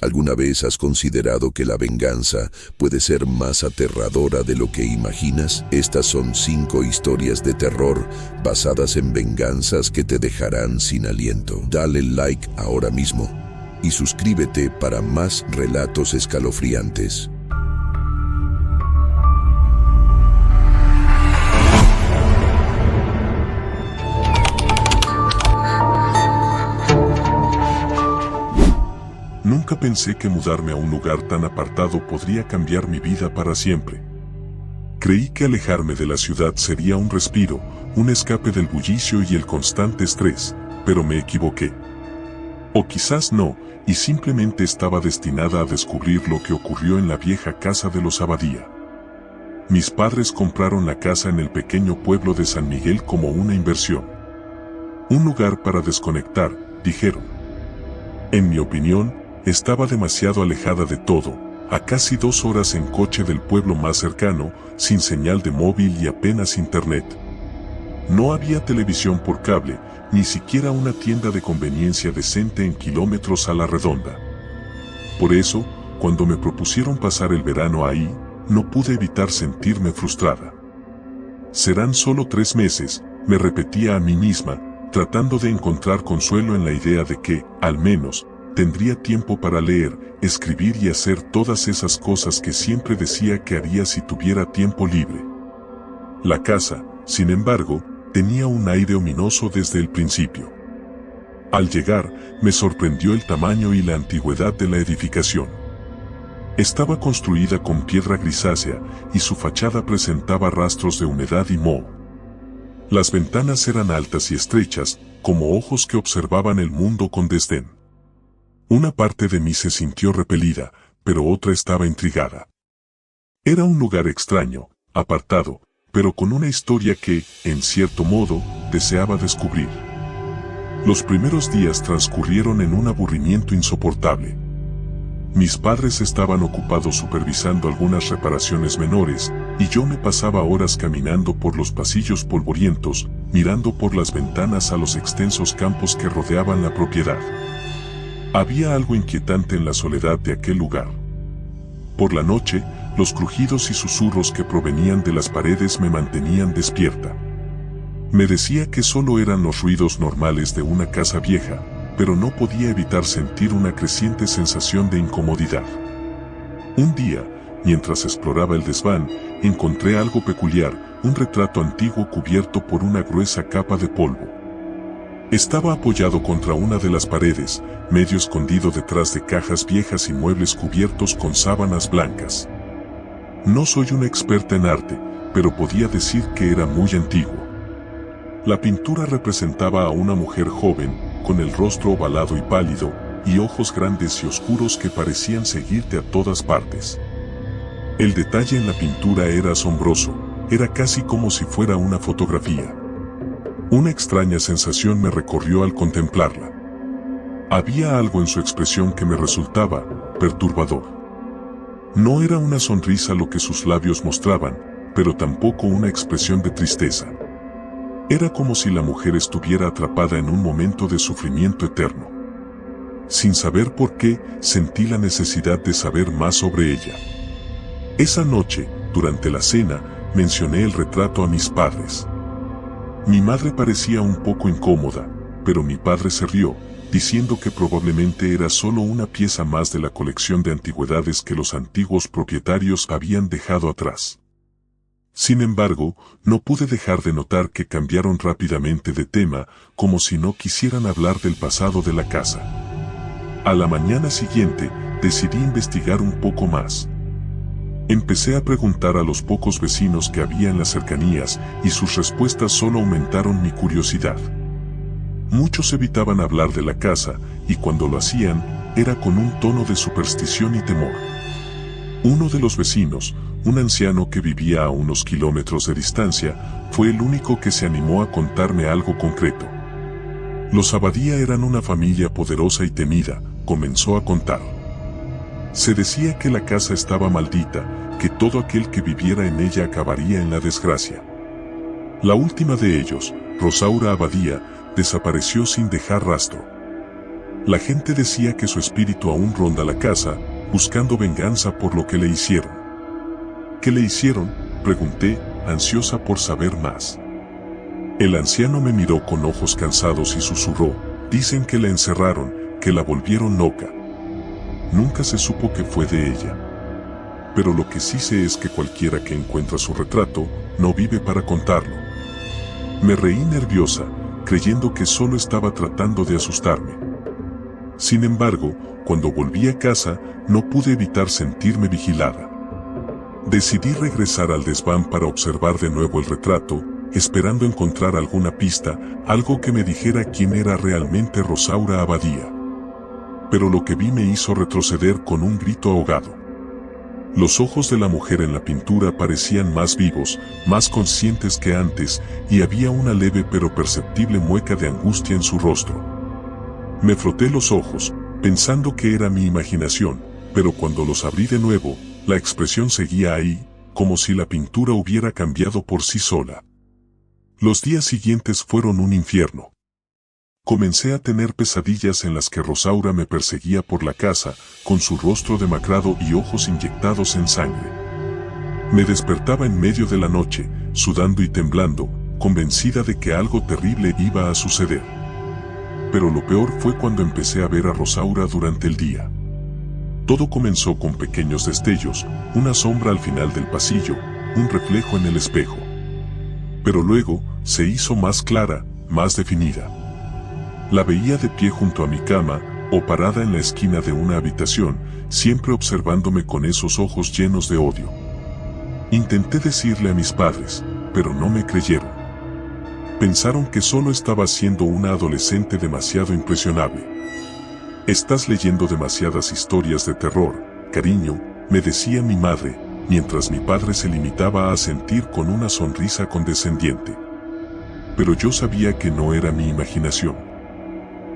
¿Alguna vez has considerado que la venganza puede ser más aterradora de lo que imaginas? Estas son 5 historias de terror basadas en venganzas que te dejarán sin aliento. Dale like ahora mismo y suscríbete para más relatos escalofriantes. Nunca pensé que mudarme a un lugar tan apartado podría cambiar mi vida para siempre. Creí que alejarme de la ciudad sería un respiro, un escape del bullicio y el constante estrés, pero me equivoqué. O quizás no, y simplemente estaba destinada a descubrir lo que ocurrió en la vieja casa de los Abadía. Mis padres compraron la casa en el pequeño pueblo de San Miguel como una inversión. Un lugar para desconectar, dijeron. En mi opinión, estaba demasiado alejada de todo, a casi 2 horas en coche del pueblo más cercano, sin señal de móvil y apenas internet. No había televisión por cable, ni siquiera una tienda de conveniencia decente en kilómetros a la redonda. Por eso, cuando me propusieron pasar el verano ahí, no pude evitar sentirme frustrada. Serán solo 3 meses, me repetía a mí misma, tratando de encontrar consuelo en la idea de que, al menos, tendría tiempo para leer, escribir y hacer todas esas cosas que siempre decía que haría si tuviera tiempo libre. La casa, sin embargo, tenía un aire ominoso desde el principio. Al llegar, me sorprendió el tamaño y la antigüedad de la edificación. Estaba construida con piedra grisácea y su fachada presentaba rastros de humedad y moho. Las ventanas eran altas y estrechas, como ojos que observaban el mundo con desdén. Una parte de mí se sintió repelida, pero otra estaba intrigada. Era un lugar extraño, apartado, pero con una historia que, en cierto modo, deseaba descubrir. Los primeros días transcurrieron en un aburrimiento insoportable. Mis padres estaban ocupados supervisando algunas reparaciones menores, y yo me pasaba horas caminando por los pasillos polvorientos, mirando por las ventanas a los extensos campos que rodeaban la propiedad. Había algo inquietante en la soledad de aquel lugar. Por la noche, los crujidos y susurros que provenían de las paredes me mantenían despierta. Me decía que solo eran los ruidos normales de una casa vieja, pero no podía evitar sentir una creciente sensación de incomodidad. Un día, mientras exploraba el desván, encontré algo peculiar, un retrato antiguo cubierto por una gruesa capa de polvo. Estaba apoyado contra una de las paredes, medio escondido detrás de cajas viejas y muebles cubiertos con sábanas blancas. No soy una experta en arte, pero podía decir que era muy antiguo. La pintura representaba a una mujer joven, con el rostro ovalado y pálido, y ojos grandes y oscuros que parecían seguirte a todas partes. El detalle en la pintura era asombroso, era casi como si fuera una fotografía. Una extraña sensación me recorrió al contemplarla. Había algo en su expresión que me resultaba perturbador. No era una sonrisa lo que sus labios mostraban, pero tampoco una expresión de tristeza. Era como si la mujer estuviera atrapada en un momento de sufrimiento eterno. Sin saber por qué, sentí la necesidad de saber más sobre ella. Esa noche, durante la cena, mencioné el retrato a mis padres. Mi madre parecía un poco incómoda, pero mi padre se rió, diciendo que probablemente era solo una pieza más de la colección de antigüedades que los antiguos propietarios habían dejado atrás. Sin embargo, no pude dejar de notar que cambiaron rápidamente de tema, como si no quisieran hablar del pasado de la casa. A la mañana siguiente, decidí investigar un poco más. Empecé a preguntar a los pocos vecinos que había en las cercanías, y sus respuestas solo aumentaron mi curiosidad. Muchos evitaban hablar de la casa, y cuando lo hacían, era con un tono de superstición y temor. Uno de los vecinos, un anciano que vivía a unos kilómetros de distancia, fue el único que se animó a contarme algo concreto. Los Abadía eran una familia poderosa y temida, comenzó a contar. Se decía que la casa estaba maldita, que todo aquel que viviera en ella acabaría en la desgracia. La última de ellos, Rosaura Abadía, desapareció sin dejar rastro. La gente decía que su espíritu aún ronda la casa, buscando venganza por lo que le hicieron. ¿Qué le hicieron?, pregunté, ansiosa por saber más. El anciano me miró con ojos cansados y susurró: dicen que la encerraron, que la volvieron loca. Nunca se supo qué fue de ella. Pero lo que sí sé es que cualquiera que encuentra su retrato, no vive para contarlo. Me reí nerviosa, creyendo que solo estaba tratando de asustarme. Sin embargo, cuando volví a casa, no pude evitar sentirme vigilada. Decidí regresar al desván para observar de nuevo el retrato, esperando encontrar alguna pista, algo que me dijera quién era realmente Rosaura Abadía. Pero lo que vi me hizo retroceder con un grito ahogado. Los ojos de la mujer en la pintura parecían más vivos, más conscientes que antes, y había una leve pero perceptible mueca de angustia en su rostro. Me froté los ojos, pensando que era mi imaginación, pero cuando los abrí de nuevo, la expresión seguía ahí, como si la pintura hubiera cambiado por sí sola. Los días siguientes fueron un infierno. Comencé a tener pesadillas en las que Rosaura me perseguía por la casa, con su rostro demacrado y ojos inyectados en sangre. Me despertaba en medio de la noche, sudando y temblando, convencida de que algo terrible iba a suceder. Pero lo peor fue cuando empecé a ver a Rosaura durante el día. Todo comenzó con pequeños destellos, una sombra al final del pasillo, un reflejo en el espejo. Pero luego, se hizo más clara, más definida. La veía de pie junto a mi cama, o parada en la esquina de una habitación, siempre observándome con esos ojos llenos de odio. Intenté decirle a mis padres, pero no me creyeron. Pensaron que solo estaba siendo una adolescente demasiado impresionable. Estás leyendo demasiadas historias de terror, cariño, me decía mi madre, mientras mi padre se limitaba a asentir con una sonrisa condescendiente. Pero yo sabía que no era mi imaginación.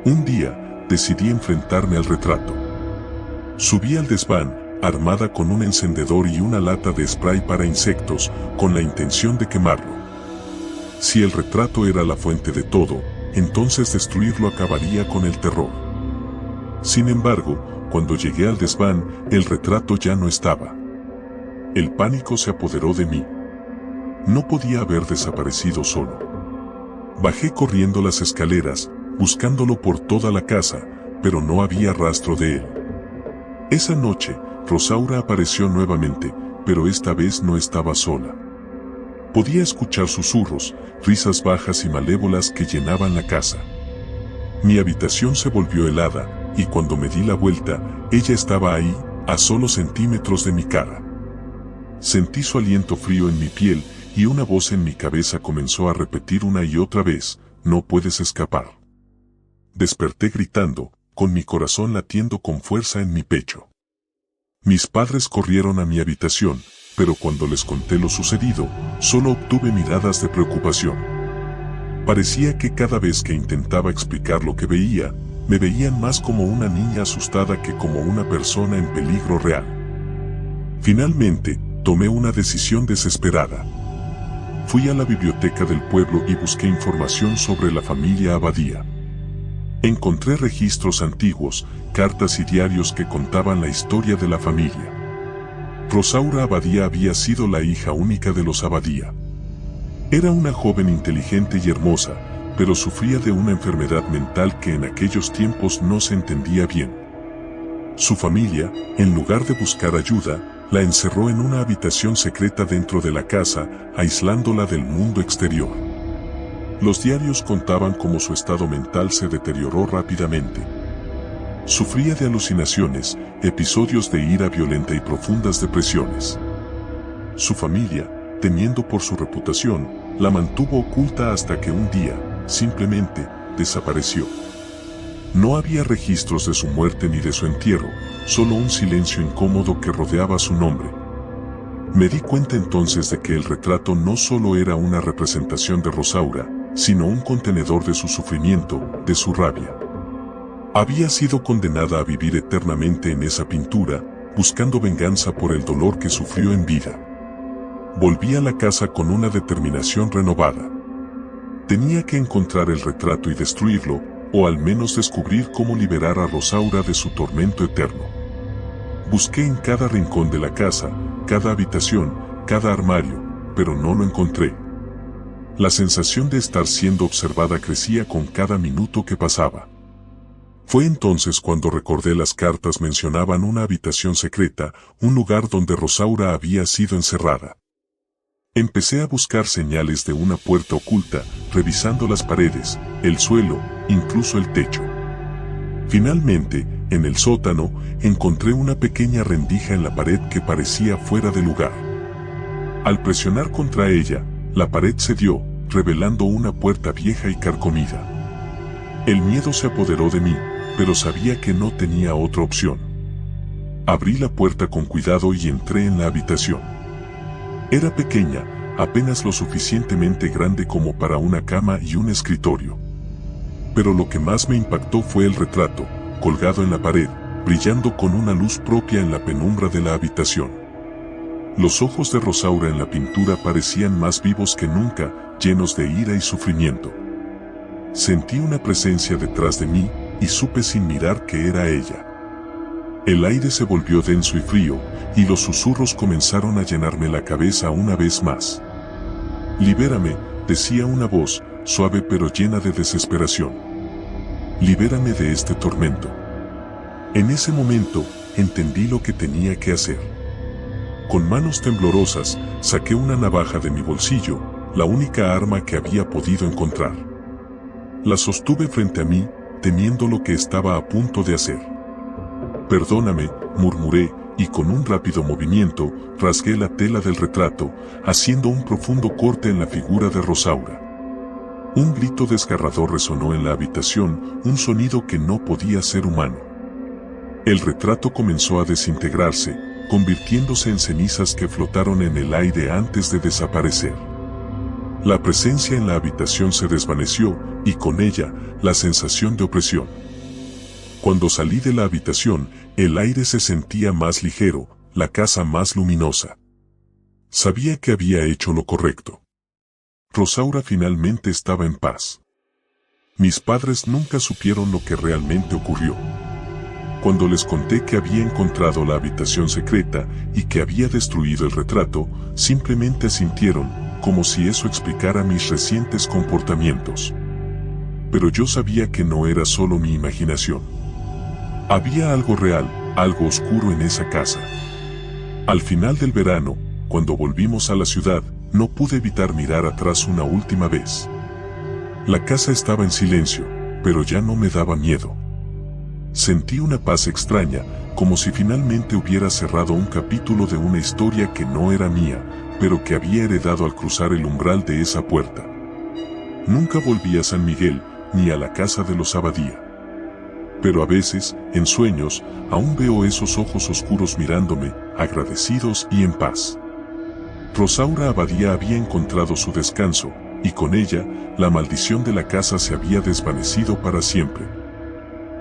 Un día, decidí enfrentarme al retrato. Subí al desván, armada con un encendedor y una lata de spray para insectos, con la intención de quemarlo. Si el retrato era la fuente de todo, entonces destruirlo acabaría con el terror. Sin embargo, cuando llegué al desván, el retrato ya no estaba. El pánico se apoderó de mí. No podía haber desaparecido solo. Bajé corriendo las escaleras, buscándolo por toda la casa, pero no había rastro de él. Esa noche, Rosaura apareció nuevamente, pero esta vez no estaba sola. Podía escuchar susurros, risas bajas y malévolas que llenaban la casa. Mi habitación se volvió helada, y cuando me di la vuelta, ella estaba ahí, a solo centímetros de mi cara. Sentí su aliento frío en mi piel, y una voz en mi cabeza comenzó a repetir una y otra vez: no puedes escapar. Desperté gritando, con mi corazón latiendo con fuerza en mi pecho. Mis padres corrieron a mi habitación, pero cuando les conté lo sucedido, solo obtuve miradas de preocupación. Parecía que cada vez que intentaba explicar lo que veía, me veían más como una niña asustada que como una persona en peligro real. Finalmente, tomé una decisión desesperada. Fui a la biblioteca del pueblo y busqué información sobre la familia Abadía. Encontré registros antiguos, cartas y diarios que contaban la historia de la familia. Rosaura Abadía había sido la hija única de los Abadía. Era una joven inteligente y hermosa, pero sufría de una enfermedad mental que en aquellos tiempos no se entendía bien. Su familia, en lugar de buscar ayuda, la encerró en una habitación secreta dentro de la casa, aislándola del mundo exterior. Los diarios contaban cómo su estado mental se deterioró rápidamente. Sufría de alucinaciones, episodios de ira violenta y profundas depresiones. Su familia, temiendo por su reputación, la mantuvo oculta hasta que un día, simplemente, desapareció. No había registros de su muerte ni de su entierro, solo un silencio incómodo que rodeaba su nombre. Me di cuenta entonces de que el retrato no solo era una representación de Rosaura, sino un contenedor de su sufrimiento, de su rabia. Había sido condenada a vivir eternamente en esa pintura, buscando venganza por el dolor que sufrió en vida. Volví a la casa con una determinación renovada. Tenía que encontrar el retrato y destruirlo, o al menos descubrir cómo liberar a Rosaura de su tormento eterno. Busqué en cada rincón de la casa, cada habitación, cada armario, pero no lo encontré. La sensación de estar siendo observada crecía con cada minuto que pasaba. Fue entonces cuando recordé las cartas mencionaban una habitación secreta, un lugar donde Rosaura había sido encerrada. Empecé a buscar señales de una puerta oculta, revisando las paredes, el suelo, incluso el techo. Finalmente, en el sótano, encontré una pequeña rendija en la pared que parecía fuera de lugar. Al presionar contra ella, la pared cedió, revelando una puerta vieja y carcomida. El miedo se apoderó de mí, pero sabía que no tenía otra opción. Abrí la puerta con cuidado y entré en la habitación. Era pequeña, apenas lo suficientemente grande como para una cama y un escritorio. Pero lo que más me impactó fue el retrato, colgado en la pared, brillando con una luz propia en la penumbra de la habitación. Los ojos de Rosaura en la pintura parecían más vivos que nunca, llenos de ira y sufrimiento. Sentí una presencia detrás de mí, y supe sin mirar que era ella. El aire se volvió denso y frío, y los susurros comenzaron a llenarme la cabeza una vez más. «Libérame», decía una voz, suave pero llena de desesperación. «Libérame de este tormento». En ese momento, entendí lo que tenía que hacer. Con manos temblorosas, saqué una navaja de mi bolsillo, la única arma que había podido encontrar. La sostuve frente a mí, temiendo lo que estaba a punto de hacer. «Perdóname», murmuré, y con un rápido movimiento, rasgué la tela del retrato, haciendo un profundo corte en la figura de Rosaura. Un grito desgarrador resonó en la habitación, un sonido que no podía ser humano. El retrato comenzó a desintegrarse, convirtiéndose en cenizas que flotaron en el aire antes de desaparecer. La presencia en la habitación se desvaneció, y con ella, la sensación de opresión. Cuando salí de la habitación, el aire se sentía más ligero, la casa más luminosa. Sabía que había hecho lo correcto. Rosaura finalmente estaba en paz. Mis padres nunca supieron lo que realmente ocurrió. Cuando les conté que había encontrado la habitación secreta y que había destruido el retrato, simplemente asintieron, como si eso explicara mis recientes comportamientos. Pero yo sabía que no era solo mi imaginación. Había algo real, algo oscuro en esa casa. Al final del verano, cuando volvimos a la ciudad, no pude evitar mirar atrás una última vez. La casa estaba en silencio, pero ya no me daba miedo. Sentí una paz extraña, como si finalmente hubiera cerrado un capítulo de una historia que no era mía, pero que había heredado al cruzar el umbral de esa puerta. Nunca volví a San Miguel, ni a la casa de los Abadía. Pero a veces, en sueños, aún veo esos ojos oscuros mirándome, agradecidos y en paz. Rosaura Abadía había encontrado su descanso, y con ella, la maldición de la casa se había desvanecido para siempre.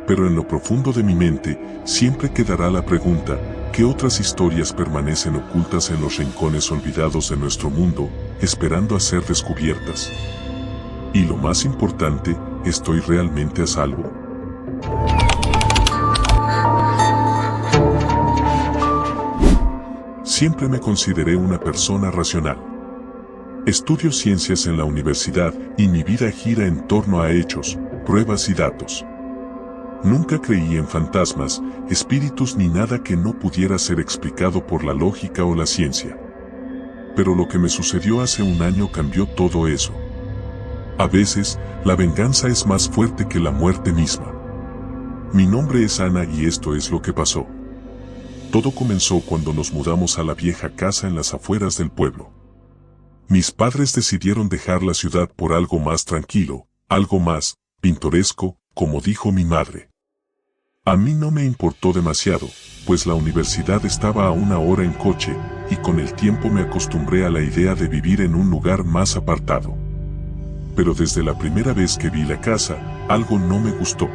Pero en lo profundo de mi mente, siempre quedará la pregunta, ¿qué otras historias permanecen ocultas en los rincones olvidados de nuestro mundo, esperando a ser descubiertas? Y lo más importante, ¿estoy realmente a salvo? Siempre me consideré una persona racional. Estudio ciencias en la universidad y mi vida gira en torno a hechos, pruebas y datos. Nunca creí en fantasmas, espíritus ni nada que no pudiera ser explicado por la lógica o la ciencia. Pero lo que me sucedió hace un año cambió todo eso. A veces, la venganza es más fuerte que la muerte misma. Mi nombre es Ana y esto es lo que pasó. Todo comenzó cuando nos mudamos a la vieja casa en las afueras del pueblo. Mis padres decidieron dejar la ciudad por algo más tranquilo, algo más pintoresco, como dijo mi madre. A mí no me importó demasiado, pues la universidad estaba a 1 hora en coche, y con el tiempo me acostumbré a la idea de vivir en un lugar más apartado. Pero desde la primera vez que vi la casa, algo no me gustó.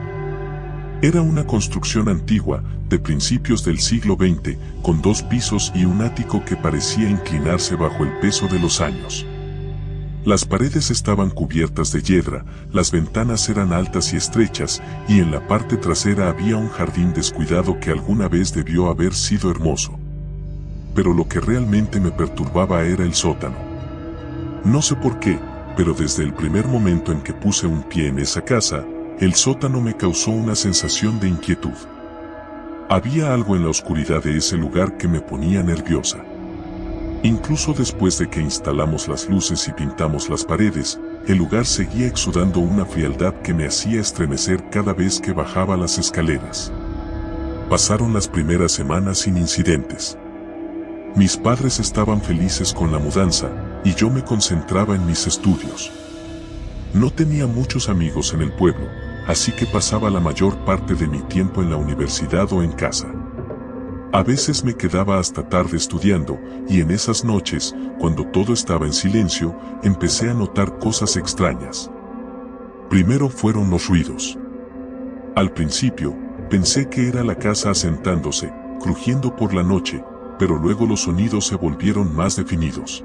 Era una construcción antigua, de principios del siglo XX, con 2 pisos y un ático que parecía inclinarse bajo el peso de los años. Las paredes estaban cubiertas de hiedra, las ventanas eran altas y estrechas, y en la parte trasera había un jardín descuidado que alguna vez debió haber sido hermoso. Pero lo que realmente me perturbaba era el sótano. No sé por qué, pero desde el primer momento en que puse un pie en esa casa, el sótano me causó una sensación de inquietud. Había algo en la oscuridad de ese lugar que me ponía nerviosa. Incluso después de que instalamos las luces y pintamos las paredes, el lugar seguía exudando una frialdad que me hacía estremecer cada vez que bajaba las escaleras. Pasaron las primeras semanas sin incidentes. Mis padres estaban felices con la mudanza, y yo me concentraba en mis estudios. No tenía muchos amigos en el pueblo, así que pasaba la mayor parte de mi tiempo en la universidad o en casa. A veces me quedaba hasta tarde estudiando, y en esas noches, cuando todo estaba en silencio, empecé a notar cosas extrañas. Primero fueron los ruidos. Al principio, pensé que era la casa asentándose, crujiendo por la noche, pero luego los sonidos se volvieron más definidos.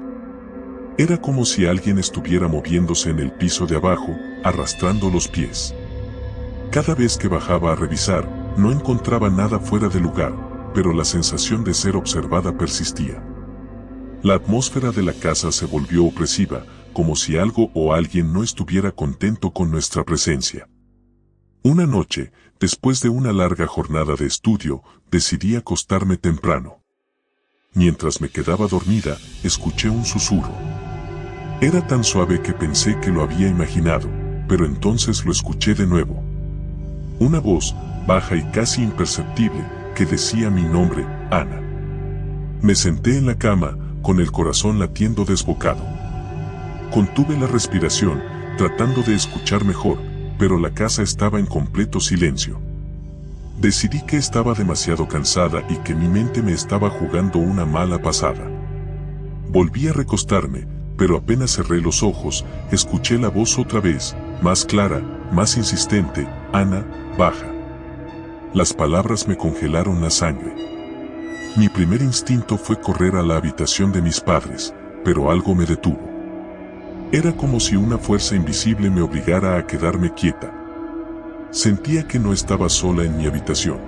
Era como si alguien estuviera moviéndose en el piso de abajo, arrastrando los pies. Cada vez que bajaba a revisar, no encontraba nada fuera de lugar, pero la sensación de ser observada persistía. La atmósfera de la casa se volvió opresiva, como si algo o alguien no estuviera contento con nuestra presencia. Una noche, después de una larga jornada de estudio, decidí acostarme temprano. Mientras me quedaba dormida, escuché un susurro. Era tan suave que pensé que lo había imaginado, pero entonces lo escuché de nuevo. Una voz, baja y casi imperceptible, que decía mi nombre, Ana. Me senté en la cama, con el corazón latiendo desbocado. Contuve la respiración, tratando de escuchar mejor, pero la casa estaba en completo silencio. Decidí que estaba demasiado cansada y que mi mente me estaba jugando una mala pasada. Volví a recostarme, pero apenas cerré los ojos, escuché la voz otra vez, más clara, más insistente, Ana, baja. Las palabras me congelaron la sangre. Mi primer instinto fue correr a la habitación de mis padres, pero algo me detuvo. Era como si una fuerza invisible me obligara a quedarme quieta. Sentía que no estaba sola en mi habitación.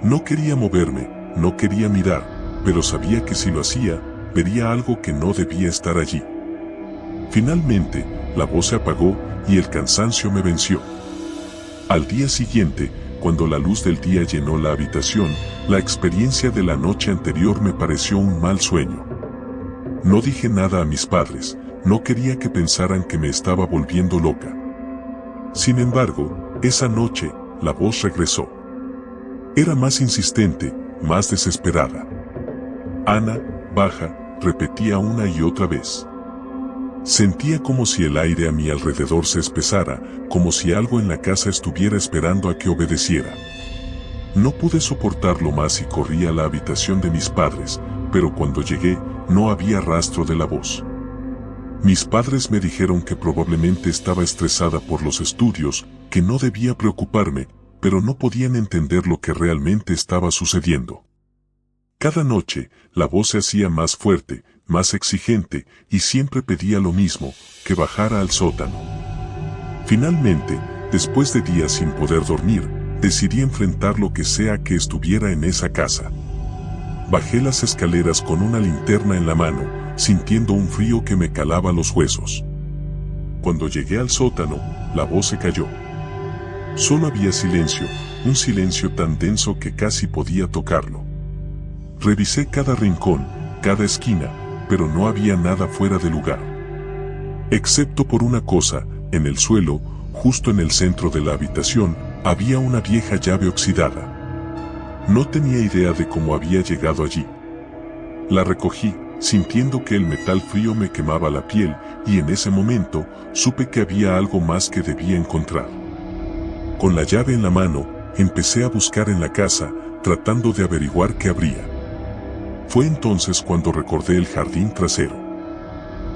No quería moverme, no quería mirar, pero sabía que si lo hacía, vería algo que no debía estar allí. Finalmente, la voz se apagó y el cansancio me venció. Al día siguiente, cuando la luz del día llenó la habitación, la experiencia de la noche anterior me pareció un mal sueño. No dije nada a mis padres, no quería que pensaran que me estaba volviendo loca. Sin embargo, esa noche, la voz regresó. Era más insistente, más desesperada. Ana, baja, repetía una y otra vez. Sentía como si el aire a mi alrededor se espesara, como si algo en la casa estuviera esperando a que obedeciera. No pude soportarlo más y corrí a la habitación de mis padres, pero cuando llegué, no había rastro de la voz. Mis padres me dijeron que probablemente estaba estresada por los estudios, que no debía preocuparme, pero no podían entender lo que realmente estaba sucediendo. Cada noche, la voz se hacía más fuerte, más exigente, y siempre pedía lo mismo, que bajara al sótano. Finalmente, después de días sin poder dormir, decidí enfrentar lo que sea que estuviera en esa casa. Bajé las escaleras con una linterna en la mano, sintiendo un frío que me calaba los huesos. Cuando llegué al sótano, la voz se cayó. Solo había silencio, un silencio tan denso que casi podía tocarlo. Revisé cada rincón, cada esquina, pero no había nada fuera de lugar. Excepto por una cosa, en el suelo, justo en el centro de la habitación, había una vieja llave oxidada. No tenía idea de cómo había llegado allí. La recogí, sintiendo que el metal frío me quemaba la piel, y en ese momento, supe que había algo más que debía encontrar. Con la llave en la mano, empecé a buscar en la casa, tratando de averiguar qué habría. Fue entonces cuando recordé el jardín trasero.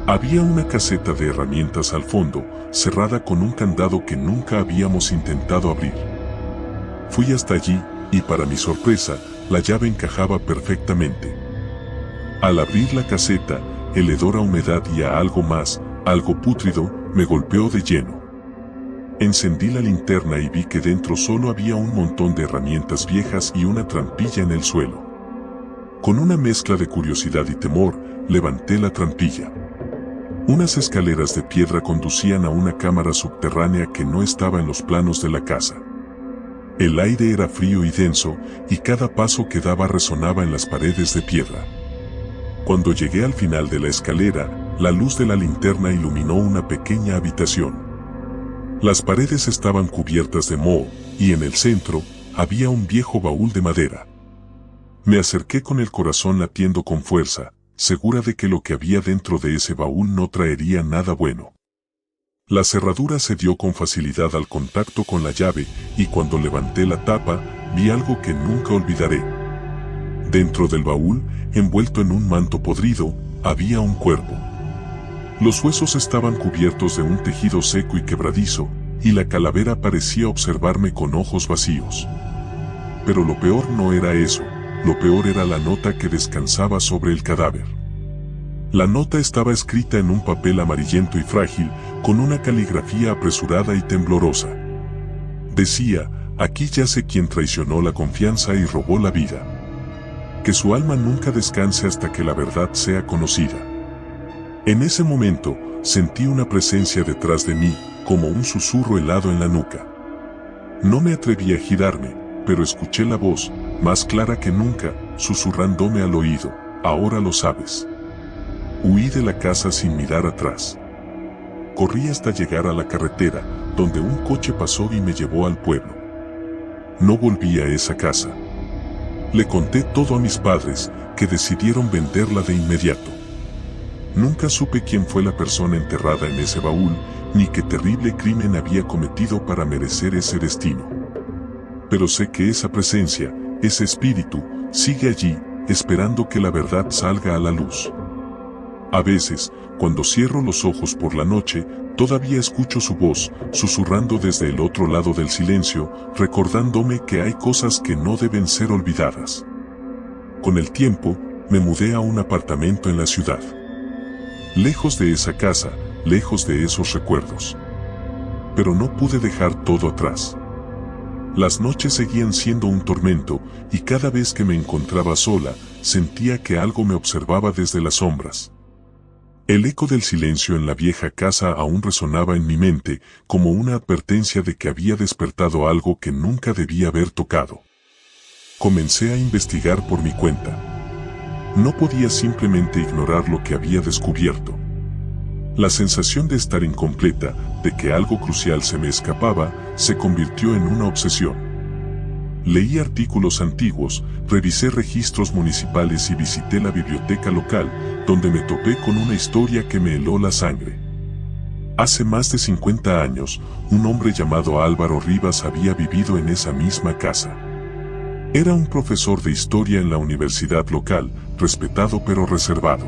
Había una caseta de herramientas al fondo, cerrada con un candado que nunca habíamos intentado abrir. Fui hasta allí, y para mi sorpresa, la llave encajaba perfectamente. Al abrir la caseta, el hedor a humedad y a algo más, algo pútrido, me golpeó de lleno. Encendí la linterna y vi que dentro solo había un montón de herramientas viejas y una trampilla en el suelo. Con una mezcla de curiosidad y temor, levanté la trampilla. Unas escaleras de piedra conducían a una cámara subterránea que no estaba en los planos de la casa. El aire era frío y denso, y cada paso que daba resonaba en las paredes de piedra. Cuando llegué al final de la escalera, la luz de la linterna iluminó una pequeña habitación. Las paredes estaban cubiertas de moho, y en el centro había un viejo baúl de madera. Me acerqué con el corazón latiendo con fuerza, segura de que lo que había dentro de ese baúl no traería nada bueno. La cerradura cedió con facilidad al contacto con la llave, y cuando levanté la tapa, vi algo que nunca olvidaré. Dentro del baúl, envuelto en un manto podrido, había un cuerpo. Los huesos estaban cubiertos de un tejido seco y quebradizo, y la calavera parecía observarme con ojos vacíos. Pero lo peor no era eso, lo peor era la nota que descansaba sobre el cadáver. La nota estaba escrita en un papel amarillento y frágil, con una caligrafía apresurada y temblorosa. Decía: aquí yace quien traicionó la confianza y robó la vida. Que su alma nunca descanse hasta que la verdad sea conocida. En ese momento, sentí una presencia detrás de mí, como un susurro helado en la nuca. No me atreví a girarme, pero escuché la voz, más clara que nunca, susurrándome al oído: ahora lo sabes. Huí de la casa sin mirar atrás. Corrí hasta llegar a la carretera, donde un coche pasó y me llevó al pueblo. No volví a esa casa. Le conté todo a mis padres, que decidieron venderla de inmediato. Nunca supe quién fue la persona enterrada en ese baúl, ni qué terrible crimen había cometido para merecer ese destino. Pero sé que esa presencia, ese espíritu, sigue allí, esperando que la verdad salga a la luz. A veces, cuando cierro los ojos por la noche, todavía escucho su voz, susurrando desde el otro lado del silencio, recordándome que hay cosas que no deben ser olvidadas. Con el tiempo, me mudé a un apartamento en la ciudad. Lejos de esa casa, lejos de esos recuerdos. Pero no pude dejar todo atrás. Las noches seguían siendo un tormento, y cada vez que me encontraba sola, sentía que algo me observaba desde las sombras. El eco del silencio en la vieja casa aún resonaba en mi mente, como una advertencia de que había despertado algo que nunca debía haber tocado. Comencé a investigar por mi cuenta. No podía simplemente ignorar lo que había descubierto. La sensación de estar incompleta, de que algo crucial se me escapaba, se convirtió en una obsesión. Leí artículos antiguos, revisé registros municipales y visité la biblioteca local, donde me topé con una historia que me heló la sangre. Hace más de 50 años, un hombre llamado Álvaro Rivas había vivido en esa misma casa. Era un profesor de historia en la universidad local, respetado pero reservado.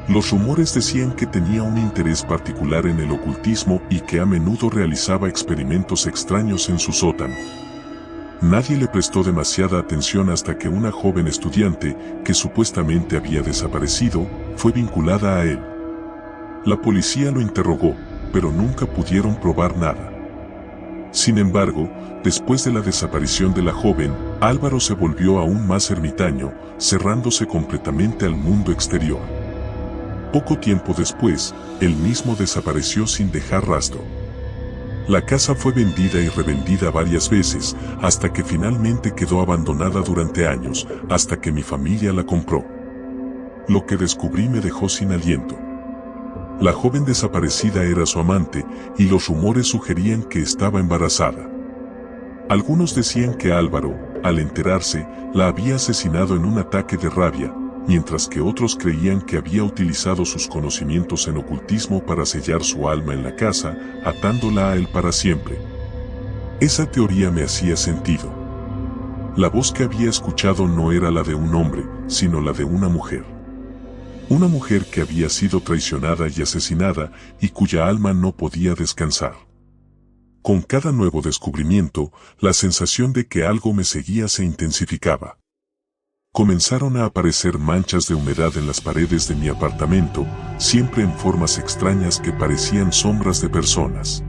Los rumores decían que tenía un interés particular en el ocultismo y que a menudo realizaba experimentos extraños en su sótano. Nadie le prestó demasiada atención hasta que una joven estudiante, que supuestamente había desaparecido, fue vinculada a él. La policía lo interrogó, pero nunca pudieron probar nada. Sin embargo, después de la desaparición de la joven, Álvaro se volvió aún más ermitaño, cerrándose completamente al mundo exterior. Poco tiempo después, él mismo desapareció sin dejar rastro. La casa fue vendida y revendida varias veces, hasta que finalmente quedó abandonada durante años, hasta que mi familia la compró. Lo que descubrí me dejó sin aliento. La joven desaparecida era su amante, y los rumores sugerían que estaba embarazada. Algunos decían que Álvaro, al enterarse, la había asesinado en un ataque de rabia, mientras que otros creían que había utilizado sus conocimientos en ocultismo para sellar su alma en la casa, atándola a él para siempre. Esa teoría me hacía sentido. La voz que había escuchado no era la de un hombre, sino la de una mujer. Una mujer que había sido traicionada y asesinada, y cuya alma no podía descansar. Con cada nuevo descubrimiento, la sensación de que algo me seguía se intensificaba. comenzaron a aparecer manchas de humedad en las paredes de mi apartamento, siempre en formas extrañas que parecían sombras de personas.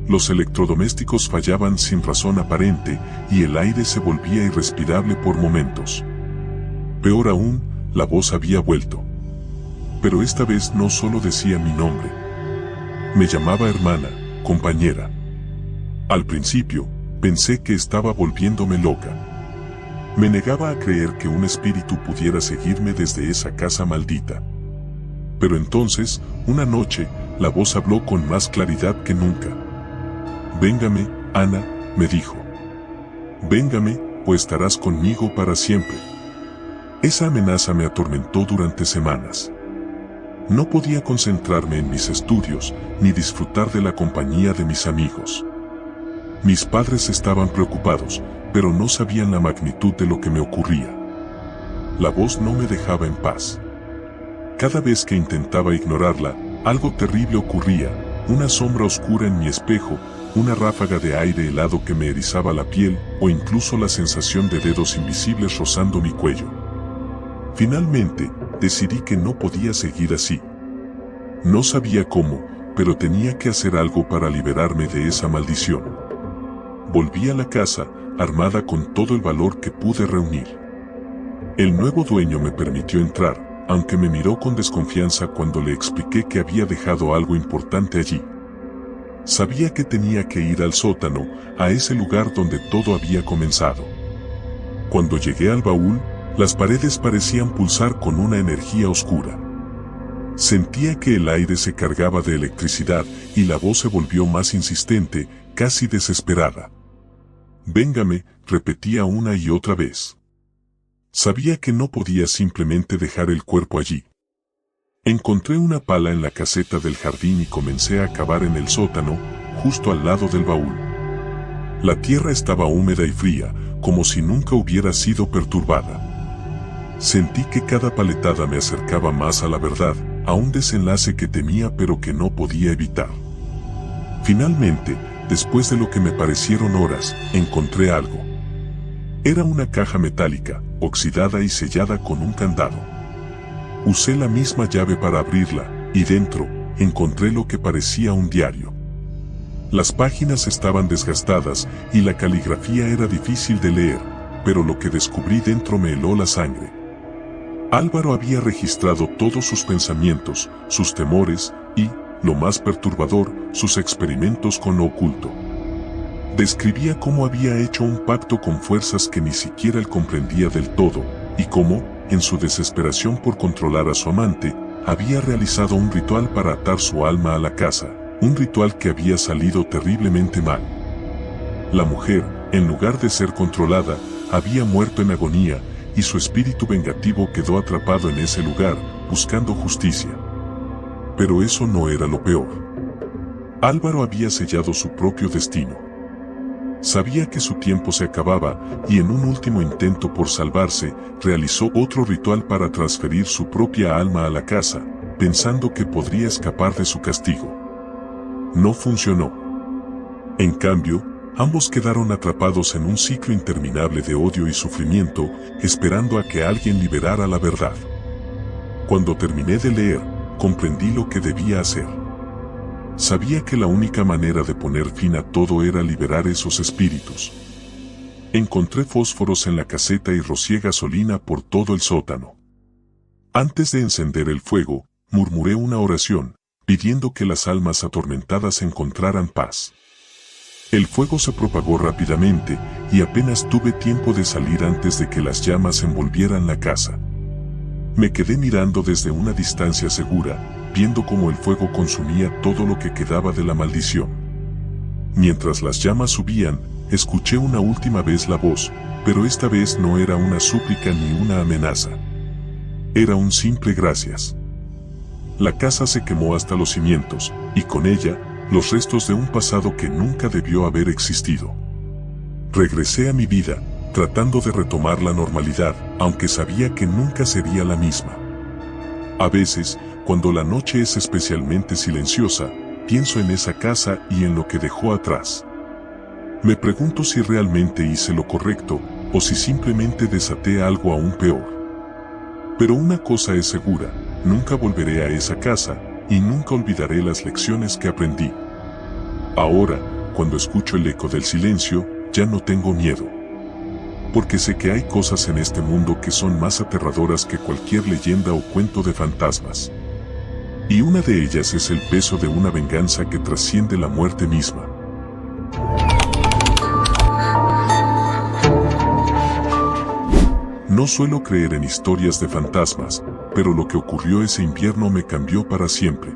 Los electrodomésticos fallaban sin razón aparente y el aire se volvía irrespirable por momentos. Peor aún, la voz había vuelto. Pero esta vez no solo decía mi nombre. Me llamaba hermana, compañera. Al principio, pensé que estaba volviéndome loca. Me negaba a creer que un espíritu pudiera seguirme desde esa casa maldita. Pero entonces, una noche, la voz habló con más claridad que nunca. «Véngame, Ana», me dijo. «Véngame, o estarás conmigo para siempre». Esa amenaza me atormentó durante semanas. No podía concentrarme en mis estudios, ni disfrutar de la compañía de mis amigos. Mis padres estaban preocupados, pero no sabían la magnitud de lo que me ocurría. La voz no me dejaba en paz. Cada vez que intentaba ignorarla, algo terrible ocurría, una sombra oscura en mi espejo, una ráfaga de aire helado que me erizaba la piel, o incluso la sensación de dedos invisibles rozando mi cuello. Finalmente, decidí que no podía seguir así. No sabía cómo, pero tenía que hacer algo para liberarme de esa maldición. Volví a la casa, armada con todo el valor que pude reunir. El nuevo dueño me permitió entrar, aunque me miró con desconfianza cuando le expliqué que había dejado algo importante allí. Sabía que tenía que ir al sótano, a ese lugar donde todo había comenzado. Cuando llegué al baúl, las paredes parecían pulsar con una energía oscura. Sentía que el aire se cargaba de electricidad y la voz se volvió más insistente, casi desesperada. «Véngame», repetía una y otra vez. Sabía que no podía simplemente dejar el cuerpo allí. Encontré una pala en la caseta del jardín y comencé a cavar en el sótano, justo al lado del baúl. La tierra estaba húmeda y fría, como si nunca hubiera sido perturbada. Sentí que cada paletada me acercaba más a la verdad, a un desenlace que temía pero que no podía evitar. Finalmente, después de lo que me parecieron horas, encontré algo. Era una caja metálica, oxidada y sellada con un candado. Usé la misma llave para abrirla, y dentro, encontré lo que parecía un diario. Las páginas estaban desgastadas y la caligrafía era difícil de leer, pero lo que descubrí dentro me heló la sangre. Álvaro había registrado todos sus pensamientos, sus temores y, lo más perturbador, sus experimentos con lo oculto. Describía cómo había hecho un pacto con fuerzas que ni siquiera él comprendía del todo, y cómo, en su desesperación por controlar a su amante, había realizado un ritual para atar su alma a la casa, un ritual que había salido terriblemente mal. La mujer, en lugar de ser controlada, había muerto en agonía, y su espíritu vengativo quedó atrapado en ese lugar, buscando justicia. Pero eso no era lo peor. Álvaro había sellado su propio destino. Sabía que su tiempo se acababa, y en un último intento por salvarse, realizó otro ritual para transferir su propia alma a la casa, pensando que podría escapar de su castigo. No funcionó. En cambio, ambos quedaron atrapados en un ciclo interminable de odio y sufrimiento, esperando a que alguien liberara la verdad. Cuando terminé de leer, comprendí lo que debía hacer. Sabía que la única manera de poner fin a todo era liberar esos espíritus. Encontré fósforos en la caseta y rocié gasolina por todo el sótano. Antes de encender el fuego, murmuré una oración, pidiendo que las almas atormentadas encontraran paz. El fuego se propagó rápidamente, y apenas tuve tiempo de salir antes de que las llamas envolvieran la casa. Me quedé mirando desde una distancia segura, viendo cómo el fuego consumía todo lo que quedaba de la maldición. Mientras las llamas subían, escuché una última vez la voz, pero esta vez no era una súplica ni una amenaza. Era un simple gracias. La casa se quemó hasta los cimientos, y con ella, los restos de un pasado que nunca debió haber existido. Regresé a mi vida, tratando de retomar la normalidad, aunque sabía que nunca sería la misma. A veces, cuando la noche es especialmente silenciosa, pienso en esa casa y en lo que dejó atrás. Me pregunto si realmente hice lo correcto, o si simplemente desaté algo aún peor. Pero una cosa es segura, nunca volveré a esa casa, y nunca olvidaré las lecciones que aprendí. Ahora, cuando escucho el eco del silencio, ya no tengo miedo. Porque sé que hay cosas en este mundo que son más aterradoras que cualquier leyenda o cuento de fantasmas. Y una de ellas es el peso de una venganza que trasciende la muerte misma. No suelo creer en historias de fantasmas, pero lo que ocurrió ese invierno me cambió para siempre.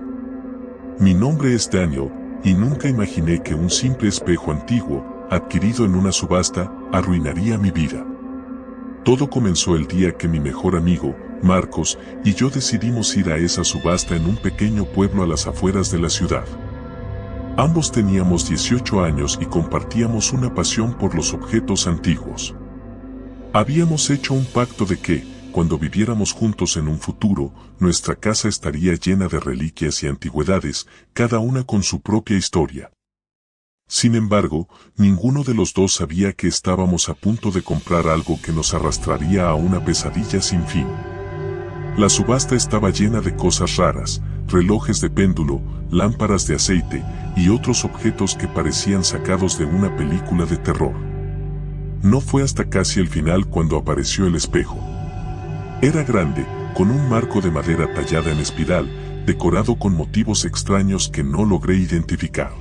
Mi nombre es Daniel, y nunca imaginé que un simple espejo antiguo, adquirido en una subasta, arruinaría mi vida. Todo comenzó el día que mi mejor amigo, Marcos, y yo decidimos ir a esa subasta en un pequeño pueblo a las afueras de la ciudad. Ambos teníamos 18 años y compartíamos una pasión por los objetos antiguos. Habíamos hecho un pacto de que, cuando viviéramos juntos en un futuro, nuestra casa estaría llena de reliquias y antigüedades, cada una con su propia historia. Sin embargo, ninguno de los dos sabía que estábamos a punto de comprar algo que nos arrastraría a una pesadilla sin fin. La subasta estaba llena de cosas raras, relojes de péndulo, lámparas de aceite y otros objetos que parecían sacados de una película de terror. No fue hasta casi el final cuando apareció el espejo. Era grande, con un marco de madera tallada en espiral, decorado con motivos extraños que no logré identificar.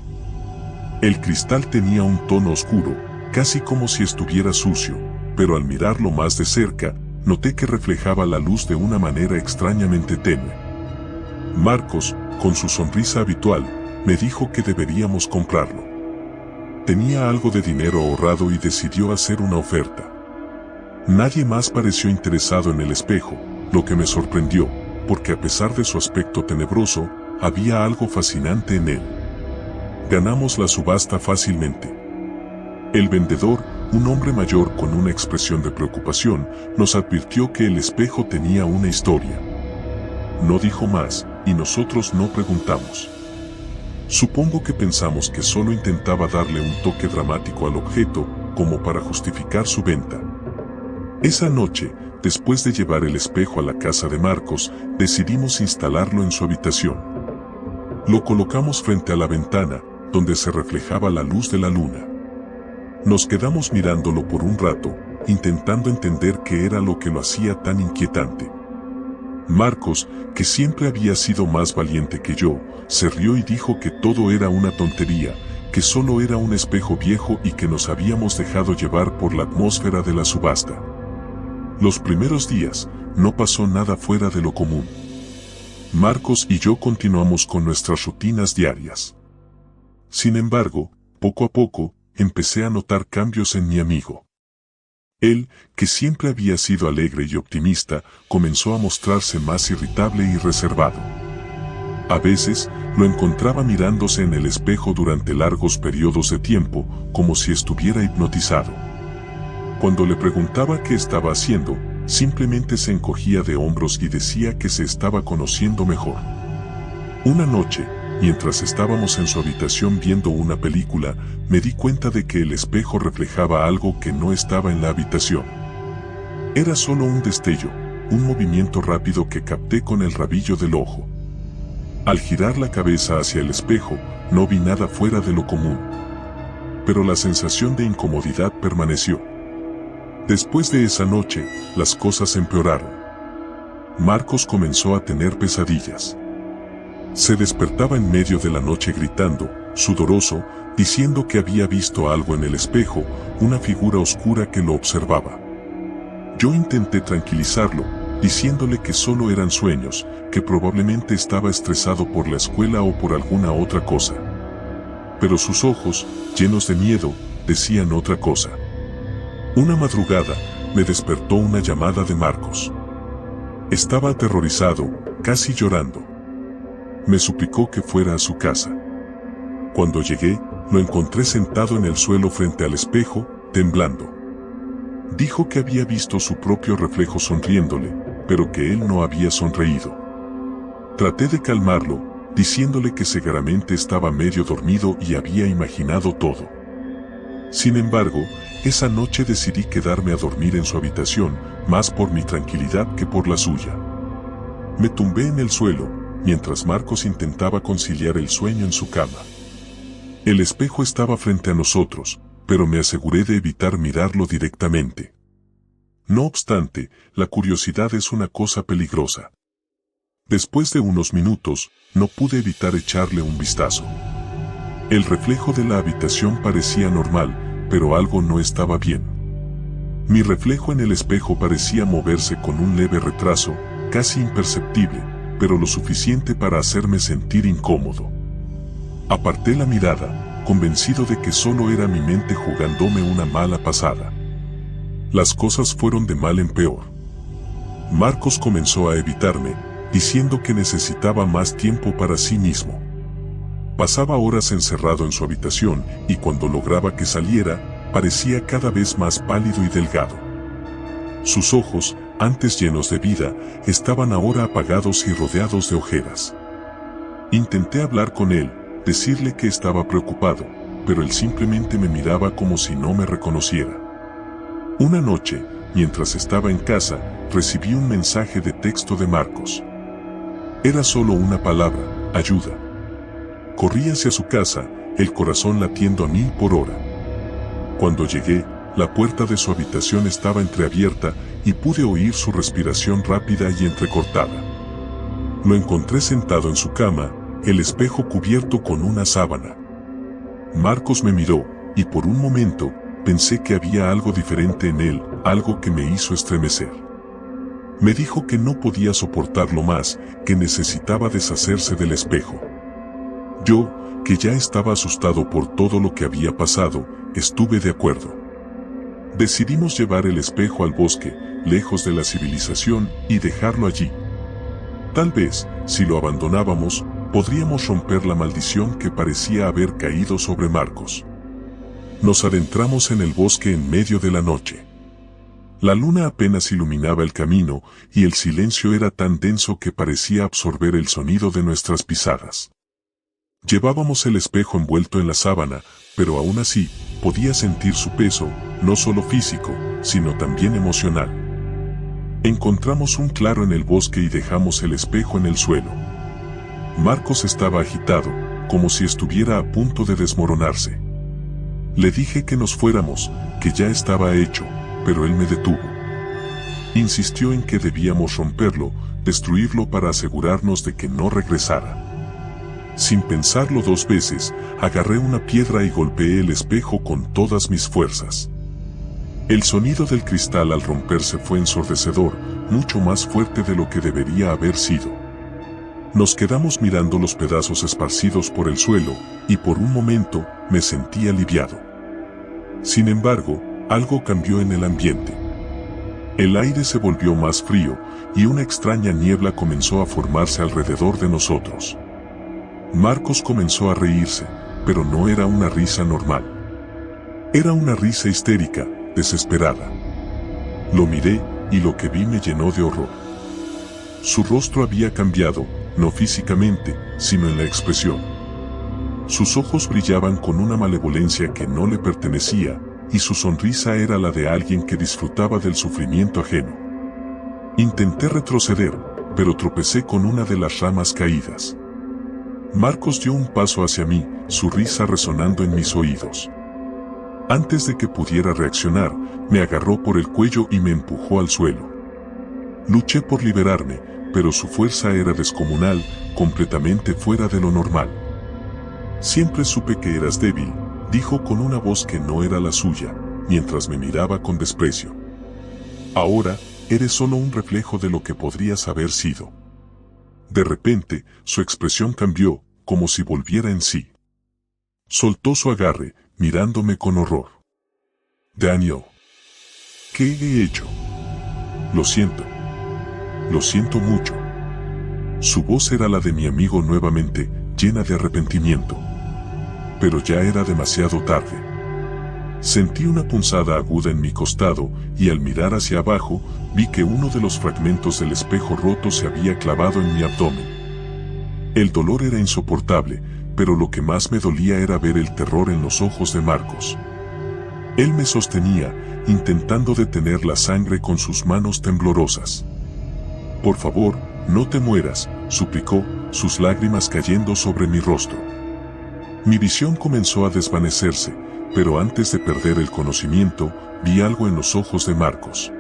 El cristal tenía un tono oscuro, casi como si estuviera sucio, pero al mirarlo más de cerca, noté que reflejaba la luz de una manera extrañamente tenue. Marcos, con su sonrisa habitual, me dijo que deberíamos comprarlo. Tenía algo de dinero ahorrado y decidió hacer una oferta. Nadie más pareció interesado en el espejo, lo que me sorprendió, porque a pesar de su aspecto tenebroso, había algo fascinante en él. Ganamos la subasta fácilmente. El vendedor, un hombre mayor con una expresión de preocupación, nos advirtió que el espejo tenía una historia. No dijo más, y nosotros no preguntamos. Supongo que pensamos que solo intentaba darle un toque dramático al objeto, como para justificar su venta. Esa noche, después de llevar el espejo a la casa de Marcos, decidimos instalarlo en su habitación. Lo colocamos frente a la ventana, donde se reflejaba la luz de la luna. Nos quedamos mirándolo por un rato, intentando entender qué era lo que lo hacía tan inquietante. Marcos, que siempre había sido más valiente que yo, se rió y dijo que todo era una tontería, que solo era un espejo viejo y que nos habíamos dejado llevar por la atmósfera de la subasta. Los primeros días, no pasó nada fuera de lo común. Marcos y yo continuamos con nuestras rutinas diarias. Sin embargo, poco a poco, empecé a notar cambios en mi amigo. Él, que siempre había sido alegre y optimista, comenzó a mostrarse más irritable y reservado. A veces, lo encontraba mirándose en el espejo durante largos periodos de tiempo, como si estuviera hipnotizado. Cuando le preguntaba qué estaba haciendo, simplemente se encogía de hombros y decía que se estaba conociendo mejor. Una noche, mientras estábamos en su habitación viendo una película, me di cuenta de que el espejo reflejaba algo que no estaba en la habitación. Era solo un destello, un movimiento rápido que capté con el rabillo del ojo. Al girar la cabeza hacia el espejo, no vi nada fuera de lo común. Pero la sensación de incomodidad permaneció. Después de esa noche, las cosas empeoraron. Marcos comenzó a tener pesadillas. Se despertaba en medio de la noche gritando, sudoroso, diciendo que había visto algo en el espejo, una figura oscura que lo observaba. Yo intenté tranquilizarlo, diciéndole que solo eran sueños, que probablemente estaba estresado por la escuela o por alguna otra cosa. Pero sus ojos, llenos de miedo, decían otra cosa. Una madrugada, me despertó una llamada de Marcos. Estaba aterrorizado, casi llorando. Me suplicó que fuera a su casa. Cuando llegué, lo encontré sentado en el suelo frente al espejo, temblando. Dijo que había visto su propio reflejo sonriéndole, pero que él no había sonreído. Traté de calmarlo, diciéndole que seguramente estaba medio dormido y había imaginado todo. Sin embargo, Esa noche decidí quedarme a dormir en su habitación, más por mi tranquilidad que por la suya. Me tumbé en el suelo, mientras Marcos intentaba conciliar el sueño en su cama. El espejo estaba frente a nosotros, pero me aseguré de evitar mirarlo directamente. No obstante, la curiosidad es una cosa peligrosa. Después de unos minutos, no pude evitar echarle un vistazo. El reflejo de la habitación parecía normal, pero algo no estaba bien. Mi reflejo en el espejo parecía moverse con un leve retraso, casi imperceptible, pero lo suficiente para hacerme sentir incómodo. Aparté la mirada, convencido de que solo era mi mente jugándome una mala pasada. Las cosas fueron de mal en peor. Marcos comenzó a evitarme, diciendo que necesitaba más tiempo para sí mismo. Pasaba horas encerrado en su habitación y cuando lograba que saliera, parecía cada vez más pálido y delgado. Sus ojos, antes llenos de vida, estaban ahora apagados y rodeados de ojeras. Intenté hablar con él, decirle que estaba preocupado, pero él simplemente me miraba como si no me reconociera. Una noche, mientras estaba en casa, recibí un mensaje de texto de Marcos. Era solo una palabra: ayuda. Corrí hacia su casa, el corazón latiendo a 1000 por hora. Cuando llegué, la puerta de su habitación estaba entreabierta y pude oír su respiración rápida y entrecortada. Lo encontré sentado en su cama, el espejo cubierto con una sábana. Marcos me miró, y por un momento, pensé que había algo diferente en él, algo que me hizo estremecer. Me dijo que no podía soportarlo más, que necesitaba deshacerse del espejo. Yo, que ya estaba asustado por todo lo que había pasado, estuve de acuerdo. Decidimos llevar el espejo al bosque, lejos de la civilización, y dejarlo allí. Tal vez, si lo abandonábamos, podríamos romper la maldición que parecía haber caído sobre Marcos. Nos adentramos en el bosque en medio de la noche. La luna apenas iluminaba el camino, y el silencio era tan denso que parecía absorber el sonido de nuestras pisadas. Llevábamos el espejo envuelto en la sábana, pero aún así, podía sentir su peso, no solo físico, sino también emocional. Encontramos un claro en el bosque y dejamos el espejo en el suelo. Marcos estaba agitado, como si estuviera a punto de desmoronarse. Le dije que nos fuéramos, que ya estaba hecho, pero él me detuvo. Insistió en que debíamos romperlo, destruirlo para asegurarnos de que no regresara. Sin pensarlo 2 veces, agarré una piedra y golpeé el espejo con todas mis fuerzas. El sonido del cristal al romperse fue ensordecedor, mucho más fuerte de lo que debería haber sido. Nos quedamos mirando los pedazos esparcidos por el suelo, y por un momento, me sentí aliviado. Sin embargo, algo cambió en el ambiente. El aire se volvió más frío, y una extraña niebla comenzó a formarse alrededor de nosotros. Marcos comenzó a reírse, pero no era una risa normal. Era una risa histérica, desesperada. Lo miré, y lo que vi me llenó de horror. Su rostro había cambiado, no físicamente, sino en la expresión. Sus ojos brillaban con una malevolencia que no le pertenecía, y su sonrisa era la de alguien que disfrutaba del sufrimiento ajeno. Intenté retroceder, pero tropecé con una de las ramas caídas. Marcos dio un paso hacia mí, su risa resonando en mis oídos. Antes de que pudiera reaccionar, me agarró por el cuello y me empujó al suelo. Luché por liberarme, pero su fuerza era descomunal, completamente fuera de lo normal. Siempre supe que eras débil, dijo con una voz que no era la suya, mientras me miraba con desprecio. Ahora, eres solo un reflejo de lo que podrías haber sido. De repente, su expresión cambió, como si volviera en sí. Soltó su agarre, mirándome con horror. Daniel, ¿qué he hecho? Lo siento. Lo siento mucho. Su voz era la de mi amigo nuevamente, llena de arrepentimiento. Pero ya era demasiado tarde. Sentí una punzada aguda en mi costado, y al mirar hacia abajo, vi que uno de los fragmentos del espejo roto se había clavado en mi abdomen. El dolor era insoportable, pero lo que más me dolía era ver el terror en los ojos de Marcos. Él me sostenía, intentando detener la sangre con sus manos temblorosas. «Por favor, no te mueras», suplicó, sus lágrimas cayendo sobre mi rostro. Mi visión comenzó a desvanecerse, pero antes de perder el conocimiento, vi algo en los ojos de Marcos.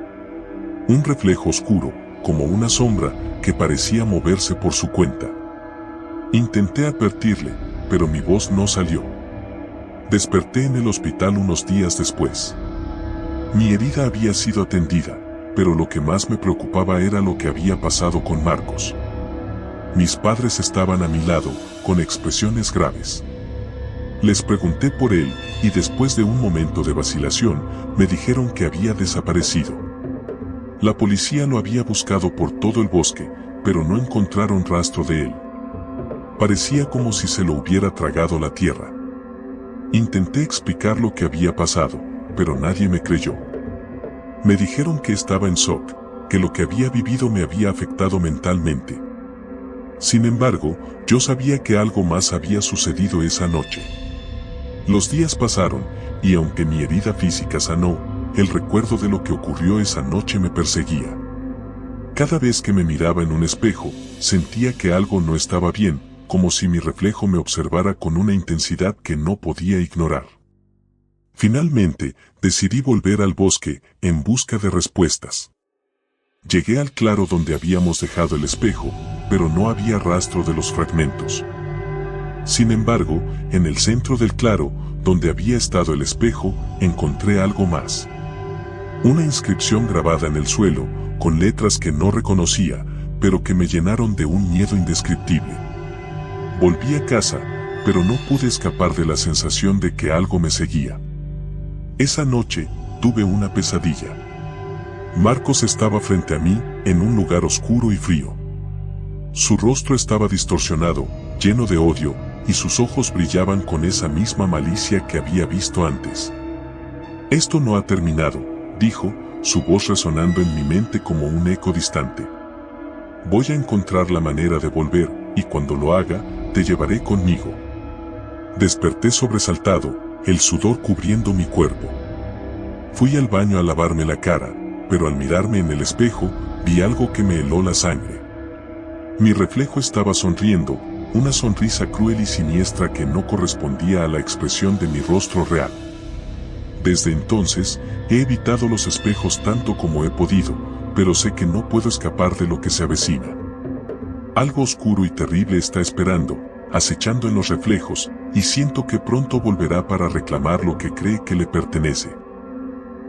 Un reflejo oscuro, como una sombra, que parecía moverse por su cuenta. Intenté advertirle, pero mi voz no salió. Desperté en el hospital unos días después. Mi herida había sido atendida, pero lo que más me preocupaba era lo que había pasado con Marcos. Mis padres estaban a mi lado, con expresiones graves. Les pregunté por él, y después de un momento de vacilación, me dijeron que había desaparecido. La policía lo había buscado por todo el bosque, pero no encontraron rastro de él. Parecía como si se lo hubiera tragado la tierra. Intenté explicar lo que había pasado, pero nadie me creyó. Me dijeron que estaba en shock, que lo que había vivido me había afectado mentalmente. Sin embargo, yo sabía que algo más había sucedido esa noche. Los días pasaron, y aunque mi herida física sanó, el recuerdo de lo que ocurrió esa noche me perseguía. Cada vez que me miraba en un espejo, sentía que algo no estaba bien, como si mi reflejo me observara con una intensidad que no podía ignorar. Finalmente, decidí volver al bosque, en busca de respuestas. Llegué al claro donde habíamos dejado el espejo, pero no había rastro de los fragmentos. Sin embargo, en el centro del claro, donde había estado el espejo, encontré algo más. Una inscripción grabada en el suelo, con letras que no reconocía, pero que me llenaron de un miedo indescriptible. Volví a casa, pero no pude escapar de la sensación de que algo me seguía. Esa noche, tuve una pesadilla. Marcos estaba frente a mí, en un lugar oscuro y frío. Su rostro estaba distorsionado, lleno de odio, y sus ojos brillaban con esa misma malicia que había visto antes. «Esto no ha terminado», dijo, su voz resonando en mi mente como un eco distante. «Voy a encontrar la manera de volver, y cuando lo haga, te llevaré conmigo». Desperté sobresaltado, el sudor cubriendo mi cuerpo. Fui al baño a lavarme la cara, pero al mirarme en el espejo, vi algo que me heló la sangre. Mi reflejo estaba sonriendo, una sonrisa cruel y siniestra que no correspondía a la expresión de mi rostro real. Desde entonces, he evitado los espejos tanto como he podido, pero sé que no puedo escapar de lo que se avecina. Algo oscuro y terrible está esperando, acechando en los reflejos, y siento que pronto volverá para reclamar lo que cree que le pertenece.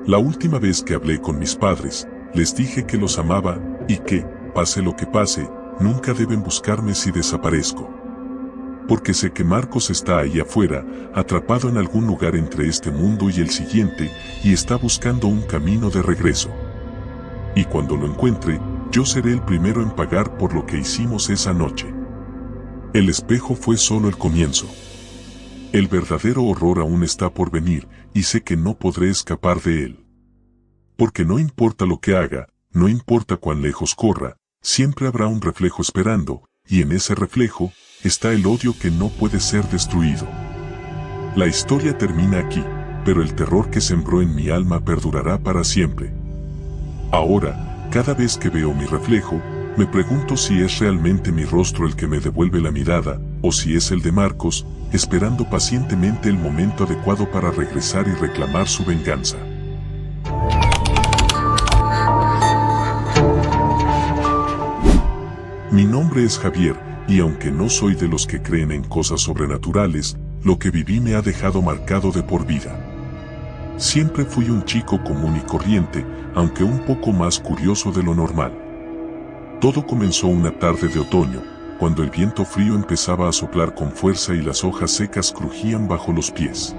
La última vez que hablé con mis padres, les dije que los amaba, y que, pase lo que pase, nunca deben buscarme si desaparezco. Porque sé que Marcos está ahí afuera, atrapado en algún lugar entre este mundo y el siguiente, y está buscando un camino de regreso. Y cuando lo encuentre, yo seré el primero en pagar por lo que hicimos esa noche. El espejo fue solo el comienzo. El verdadero horror aún está por venir, y sé que no podré escapar de él. Porque no importa lo que haga, no importa cuán lejos corra, siempre habrá un reflejo esperando, y en ese reflejo, está el odio que no puede ser destruido. La historia termina aquí, pero el terror que sembró en mi alma perdurará para siempre. Ahora, cada vez que veo mi reflejo, me pregunto si es realmente mi rostro el que me devuelve la mirada, o si es el de Marcos, esperando pacientemente el momento adecuado para regresar y reclamar su venganza. Mi nombre es Javier, y aunque no soy de los que creen en cosas sobrenaturales, lo que viví me ha dejado marcado de por vida. Siempre fui un chico común y corriente, aunque un poco más curioso de lo normal. Todo comenzó una tarde de otoño, cuando el viento frío empezaba a soplar con fuerza y las hojas secas crujían bajo los pies.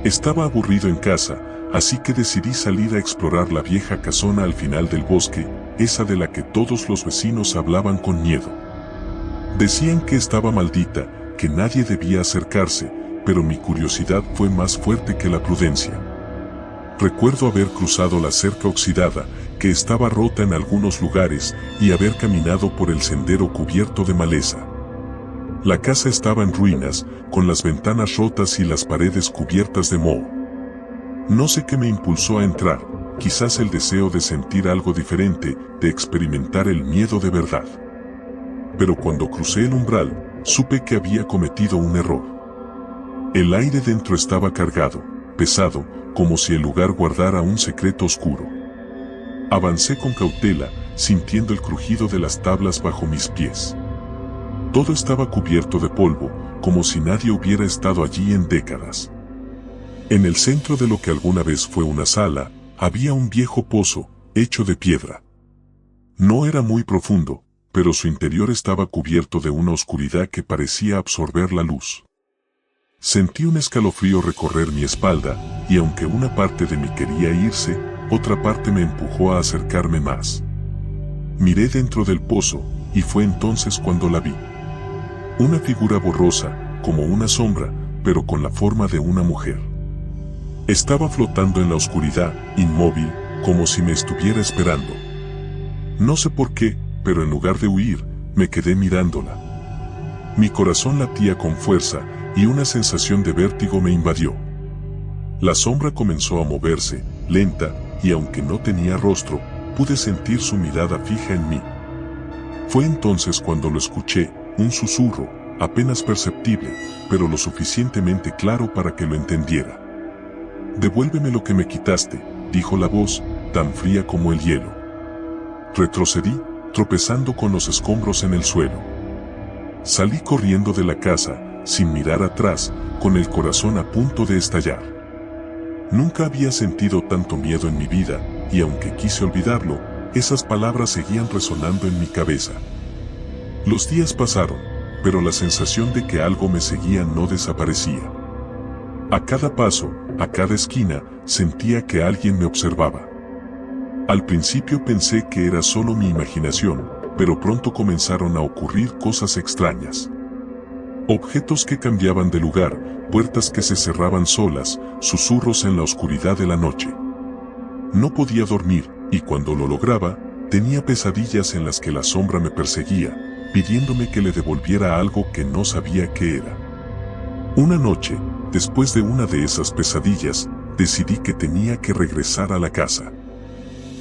Estaba aburrido en casa, así que decidí salir a explorar la vieja casona al final del bosque, esa de la que todos los vecinos hablaban con miedo. Decían que estaba maldita, que nadie debía acercarse, pero mi curiosidad fue más fuerte que la prudencia. Recuerdo haber cruzado la cerca oxidada, que estaba rota en algunos lugares, y haber caminado por el sendero cubierto de maleza. La casa estaba en ruinas, con las ventanas rotas y las paredes cubiertas de moho. No sé qué me impulsó a entrar, quizás el deseo de sentir algo diferente, de experimentar el miedo de verdad. Pero cuando crucé el umbral, supe que había cometido un error. El aire dentro estaba cargado, pesado, como si el lugar guardara un secreto oscuro. Avancé con cautela, sintiendo el crujido de las tablas bajo mis pies. Todo estaba cubierto de polvo, como si nadie hubiera estado allí en décadas. En el centro de lo que alguna vez fue una sala, había un viejo pozo, hecho de piedra. No era muy profundo, pero su interior estaba cubierto de una oscuridad que parecía absorber la luz. Sentí un escalofrío recorrer mi espalda, y aunque una parte de mí quería irse, otra parte me empujó a acercarme más. Miré dentro del pozo, y fue entonces cuando la vi. Una figura borrosa, como una sombra, pero con la forma de una mujer. Estaba flotando en la oscuridad, inmóvil, como si me estuviera esperando. No sé por qué, pero en lugar de huir, me quedé mirándola. Mi corazón latía con fuerza, y una sensación de vértigo me invadió. La sombra comenzó a moverse, lenta, y aunque no tenía rostro, pude sentir su mirada fija en mí. Fue entonces cuando lo escuché, un susurro, apenas perceptible, pero lo suficientemente claro para que lo entendiera. «Devuélveme lo que me quitaste», dijo la voz, tan fría como el hielo. Retrocedí, tropezando con los escombros en el suelo. Salí corriendo de la casa, sin mirar atrás, con el corazón a punto de estallar. Nunca había sentido tanto miedo en mi vida, y aunque quise olvidarlo, esas palabras seguían resonando en mi cabeza. Los días pasaron, pero la sensación de que algo me seguía no desaparecía. A cada paso, a cada esquina, sentía que alguien me observaba. Al principio pensé que era solo mi imaginación, pero pronto comenzaron a ocurrir cosas extrañas. Objetos que cambiaban de lugar, puertas que se cerraban solas, susurros en la oscuridad de la noche. No podía dormir, y cuando lo lograba, tenía pesadillas en las que la sombra me perseguía, pidiéndome que le devolviera algo que no sabía qué era. Una noche, después de una de esas pesadillas, decidí que tenía que regresar a la casa.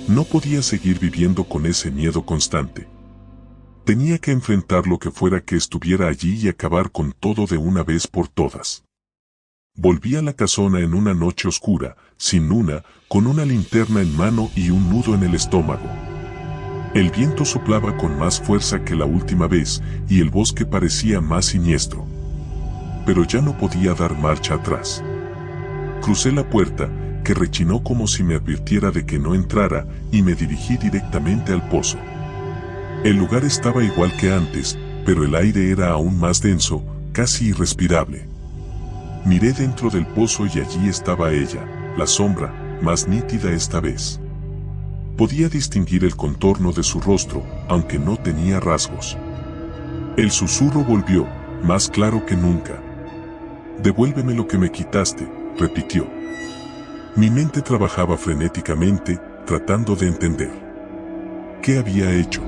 No podía seguir viviendo con ese miedo constante. Tenía que enfrentar lo que fuera que estuviera allí y acabar con todo de una vez por todas. Volví a la casona en una noche oscura, sin luna, con una linterna en mano y un nudo en el estómago. El viento soplaba con más fuerza que la última vez, y el bosque parecía más siniestro. Pero ya no podía dar marcha atrás. Crucé la puerta, que rechinó como si me advirtiera de que no entrara, y me dirigí directamente al pozo. El lugar estaba igual que antes, pero el aire era aún más denso, casi irrespirable. Miré dentro del pozo y allí estaba ella, la sombra, más nítida esta vez. Podía distinguir el contorno de su rostro, aunque no tenía rasgos. El susurro volvió, más claro que nunca. «Devuélveme lo que me quitaste», repitió. Mi mente trabajaba frenéticamente, tratando de entender. ¿Qué había hecho?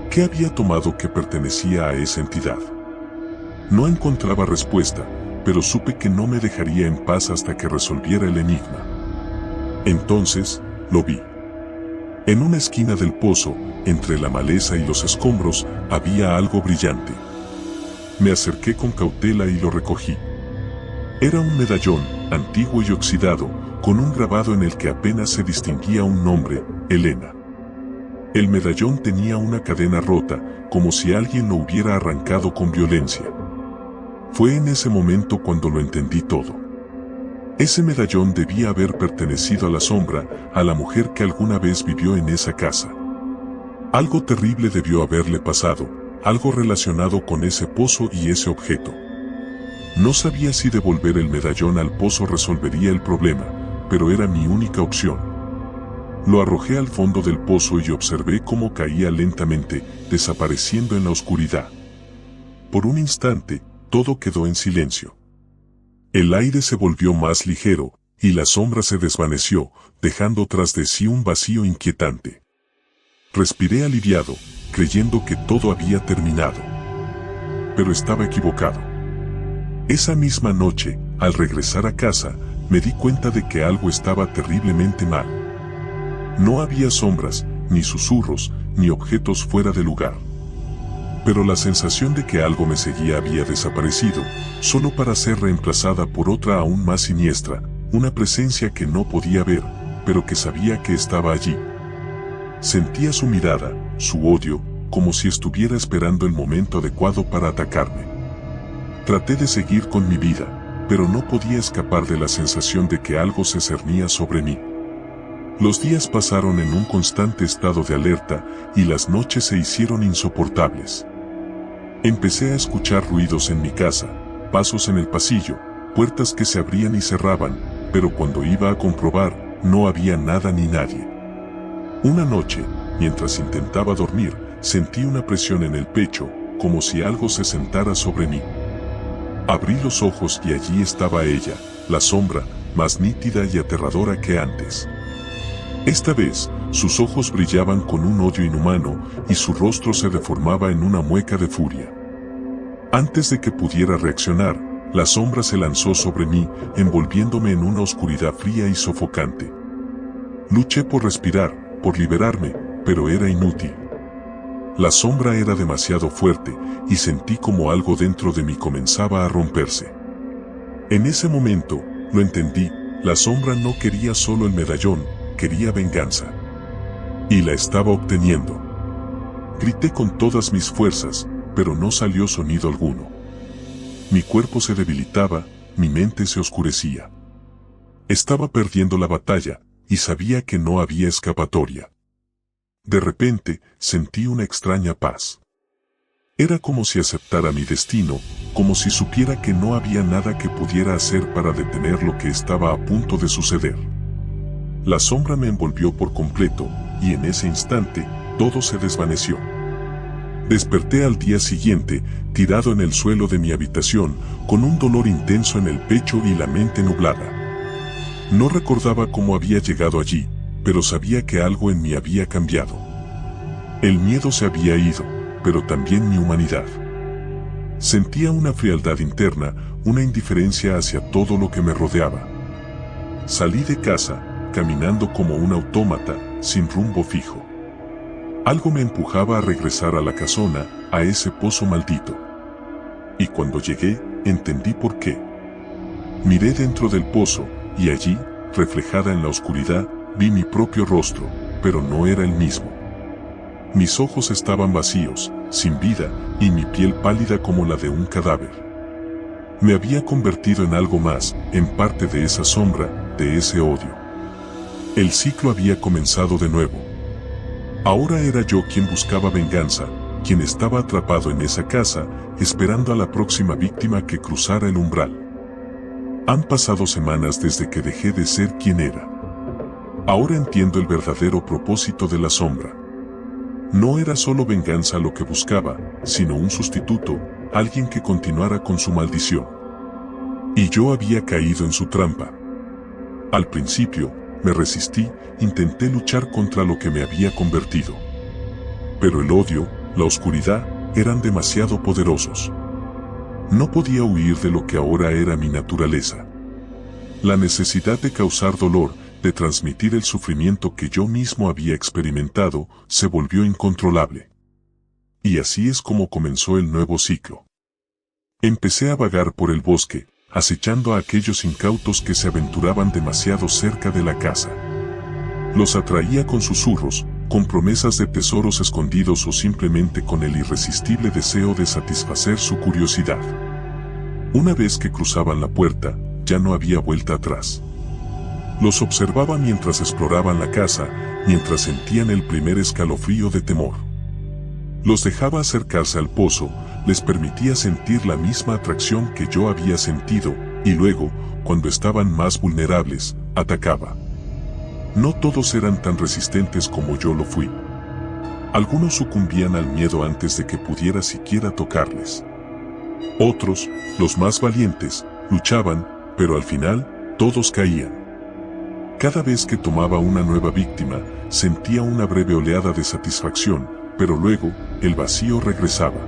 ¿Qué había tomado que pertenecía a esa entidad? No encontraba respuesta, pero supe que no me dejaría en paz hasta que resolviera el enigma. Entonces, lo vi. En una esquina del pozo, entre la maleza y los escombros, había algo brillante. Me acerqué con cautela y lo recogí. Era un medallón, antiguo y oxidado, con un grabado en el que apenas se distinguía un nombre, Elena. El medallón tenía una cadena rota, como si alguien lo hubiera arrancado con violencia. Fue en ese momento cuando lo entendí todo. Ese medallón debía haber pertenecido a la sombra, a la mujer que alguna vez vivió en esa casa. Algo terrible debió haberle pasado, algo relacionado con ese pozo y ese objeto. No sabía si devolver el medallón al pozo resolvería el problema, pero era mi única opción. Lo arrojé al fondo del pozo y observé cómo caía lentamente, desapareciendo en la oscuridad. Por un instante, todo quedó en silencio. El aire se volvió más ligero, y la sombra se desvaneció, dejando tras de sí un vacío inquietante. Respiré aliviado, creyendo que todo había terminado. Pero estaba equivocado. Esa misma noche, al regresar a casa, me di cuenta de que algo estaba terriblemente mal. No había sombras, ni susurros, ni objetos fuera de lugar. Pero la sensación de que algo me seguía había desaparecido, solo para ser reemplazada por otra aún más siniestra, una presencia que no podía ver, pero que sabía que estaba allí. Sentía su mirada, su odio, como si estuviera esperando el momento adecuado para atacarme. Traté de seguir con mi vida, pero no podía escapar de la sensación de que algo se cernía sobre mí. Los días pasaron en un constante estado de alerta y las noches se hicieron insoportables. Empecé a escuchar ruidos en mi casa, pasos en el pasillo, puertas que se abrían y cerraban, pero cuando iba a comprobar, no había nada ni nadie. Una noche, mientras intentaba dormir, sentí una presión en el pecho, como si algo se sentara sobre mí. Abrí los ojos y allí estaba ella, la sombra, más nítida y aterradora que antes. Esta vez, sus ojos brillaban con un odio inhumano y su rostro se deformaba en una mueca de furia. Antes de que pudiera reaccionar, la sombra se lanzó sobre mí, envolviéndome en una oscuridad fría y sofocante. Luché por respirar, por liberarme, pero era inútil. La sombra era demasiado fuerte y sentí como algo dentro de mí comenzaba a romperse. En ese momento, lo entendí, la sombra no quería solo el medallón, quería venganza. Y la estaba obteniendo. Grité con todas mis fuerzas, pero no salió sonido alguno. Mi cuerpo se debilitaba, mi mente se oscurecía. Estaba perdiendo la batalla, y sabía que no había escapatoria. De repente, sentí una extraña paz. Era como si aceptara mi destino, como si supiera que no había nada que pudiera hacer para detener lo que estaba a punto de suceder. La sombra me envolvió por completo, y en ese instante, todo se desvaneció. Desperté al día siguiente, tirado en el suelo de mi habitación, con un dolor intenso en el pecho y la mente nublada. No recordaba cómo había llegado allí, pero sabía que algo en mí había cambiado. El miedo se había ido, pero también mi humanidad. Sentía una frialdad interna, una indiferencia hacia todo lo que me rodeaba. Salí de casa, caminando como un autómata, sin rumbo fijo. Algo me empujaba a regresar a la casona, a ese pozo maldito. Y cuando llegué, entendí por qué. Miré dentro del pozo, y allí, reflejada en la oscuridad, vi mi propio rostro, pero no era el mismo. Mis ojos estaban vacíos, sin vida, y mi piel pálida como la de un cadáver. Me había convertido en algo más, en parte de esa sombra, de ese odio. El ciclo había comenzado de nuevo. Ahora era yo quien buscaba venganza, quien estaba atrapado en esa casa, esperando a la próxima víctima que cruzara el umbral. Han pasado semanas desde que dejé de ser quien era. Ahora entiendo el verdadero propósito de la sombra. No era solo venganza lo que buscaba, sino un sustituto, alguien que continuara con su maldición. Y yo había caído en su trampa. Al principio, me resistí, intenté luchar contra lo que me había convertido. Pero el odio, la oscuridad, eran demasiado poderosos. No podía huir de lo que ahora era mi naturaleza. La necesidad de causar dolor, de transmitir el sufrimiento que yo mismo había experimentado, se volvió incontrolable. Y así es como comenzó el nuevo ciclo. Empecé a vagar por el bosque, acechando a aquellos incautos que se aventuraban demasiado cerca de la casa. Los atraía con susurros, con promesas de tesoros escondidos o simplemente con el irresistible deseo de satisfacer su curiosidad. Una vez que cruzaban la puerta, ya no había vuelta atrás. Los observaba mientras exploraban la casa, mientras sentían el primer escalofrío de temor. Los dejaba acercarse al pozo, les permitía sentir la misma atracción que yo había sentido, y luego, cuando estaban más vulnerables, atacaba. No todos eran tan resistentes como yo lo fui. Algunos sucumbían al miedo antes de que pudiera siquiera tocarles. Otros, los más valientes, luchaban, pero al final, todos caían. Cada vez que tomaba una nueva víctima, sentía una breve oleada de satisfacción, pero luego, el vacío regresaba.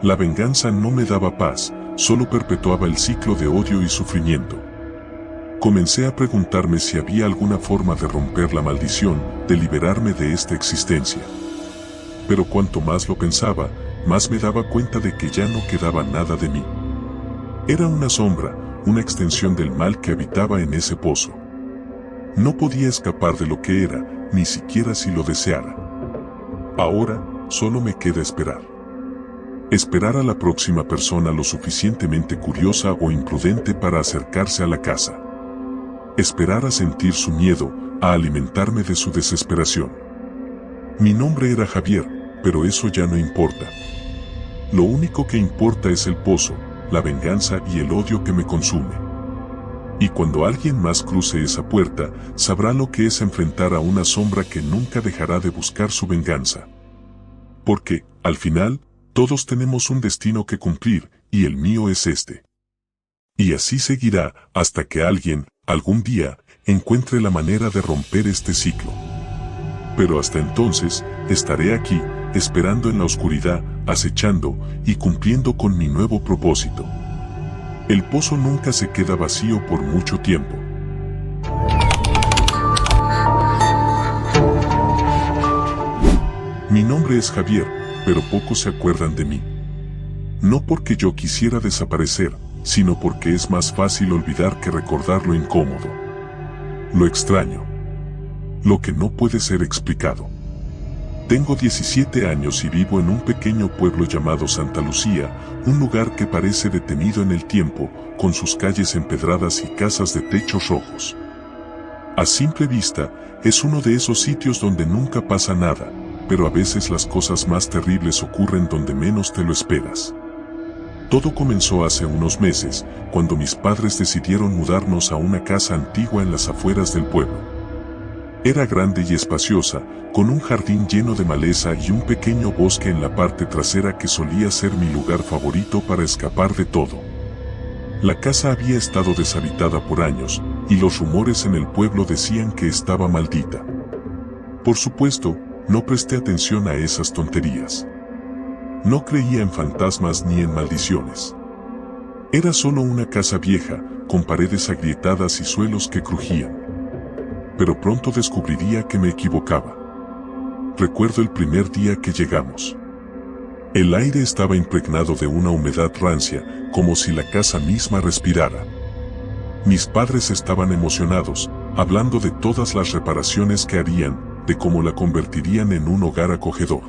La venganza no me daba paz, solo perpetuaba el ciclo de odio y sufrimiento. Comencé a preguntarme si había alguna forma de romper la maldición, de liberarme de esta existencia. Pero cuanto más lo pensaba, más me daba cuenta de que ya no quedaba nada de mí. Era una sombra, una extensión del mal que habitaba en ese pozo. No podía escapar de lo que era, ni siquiera si lo deseara. Ahora, solo me queda esperar. Esperar a la próxima persona lo suficientemente curiosa o imprudente para acercarse a la casa. Esperar a sentir su miedo, a alimentarme de su desesperación. Mi nombre era Javier, pero eso ya no importa. Lo único que importa es el pozo, la venganza y el odio que me consume. Y cuando alguien más cruce esa puerta, sabrá lo que es enfrentar a una sombra que nunca dejará de buscar su venganza. Porque, al final, todos tenemos un destino que cumplir, y el mío es este. Y así seguirá, hasta que alguien, algún día, encuentre la manera de romper este ciclo. Pero hasta entonces, estaré aquí, esperando en la oscuridad, acechando, y cumpliendo con mi nuevo propósito. El pozo nunca se queda vacío por mucho tiempo. Mi nombre es Javier, pero pocos se acuerdan de mí. No porque yo quisiera desaparecer, sino porque es más fácil olvidar que recordar lo incómodo, lo extraño, lo que no puede ser explicado. Tengo 17 años y vivo en un pequeño pueblo llamado Santa Lucía, un lugar que parece detenido en el tiempo, con sus calles empedradas y casas de techos rojos. A simple vista, es uno de esos sitios donde nunca pasa nada, pero a veces las cosas más terribles ocurren donde menos te lo esperas. Todo comenzó hace unos meses, cuando mis padres decidieron mudarnos a una casa antigua en las afueras del pueblo. Era grande y espaciosa, con un jardín lleno de maleza y un pequeño bosque en la parte trasera que solía ser mi lugar favorito para escapar de todo. La casa había estado deshabitada por años, y los rumores en el pueblo decían que estaba maldita. Por supuesto, no presté atención a esas tonterías. No creía en fantasmas ni en maldiciones. Era solo una casa vieja, con paredes agrietadas y suelos que crujían. Pero pronto descubriría que me equivocaba. Recuerdo el primer día que llegamos. El aire estaba impregnado de una humedad rancia, como si la casa misma respirara. Mis padres estaban emocionados, hablando de todas las reparaciones que harían, de cómo la convertirían en un hogar acogedor.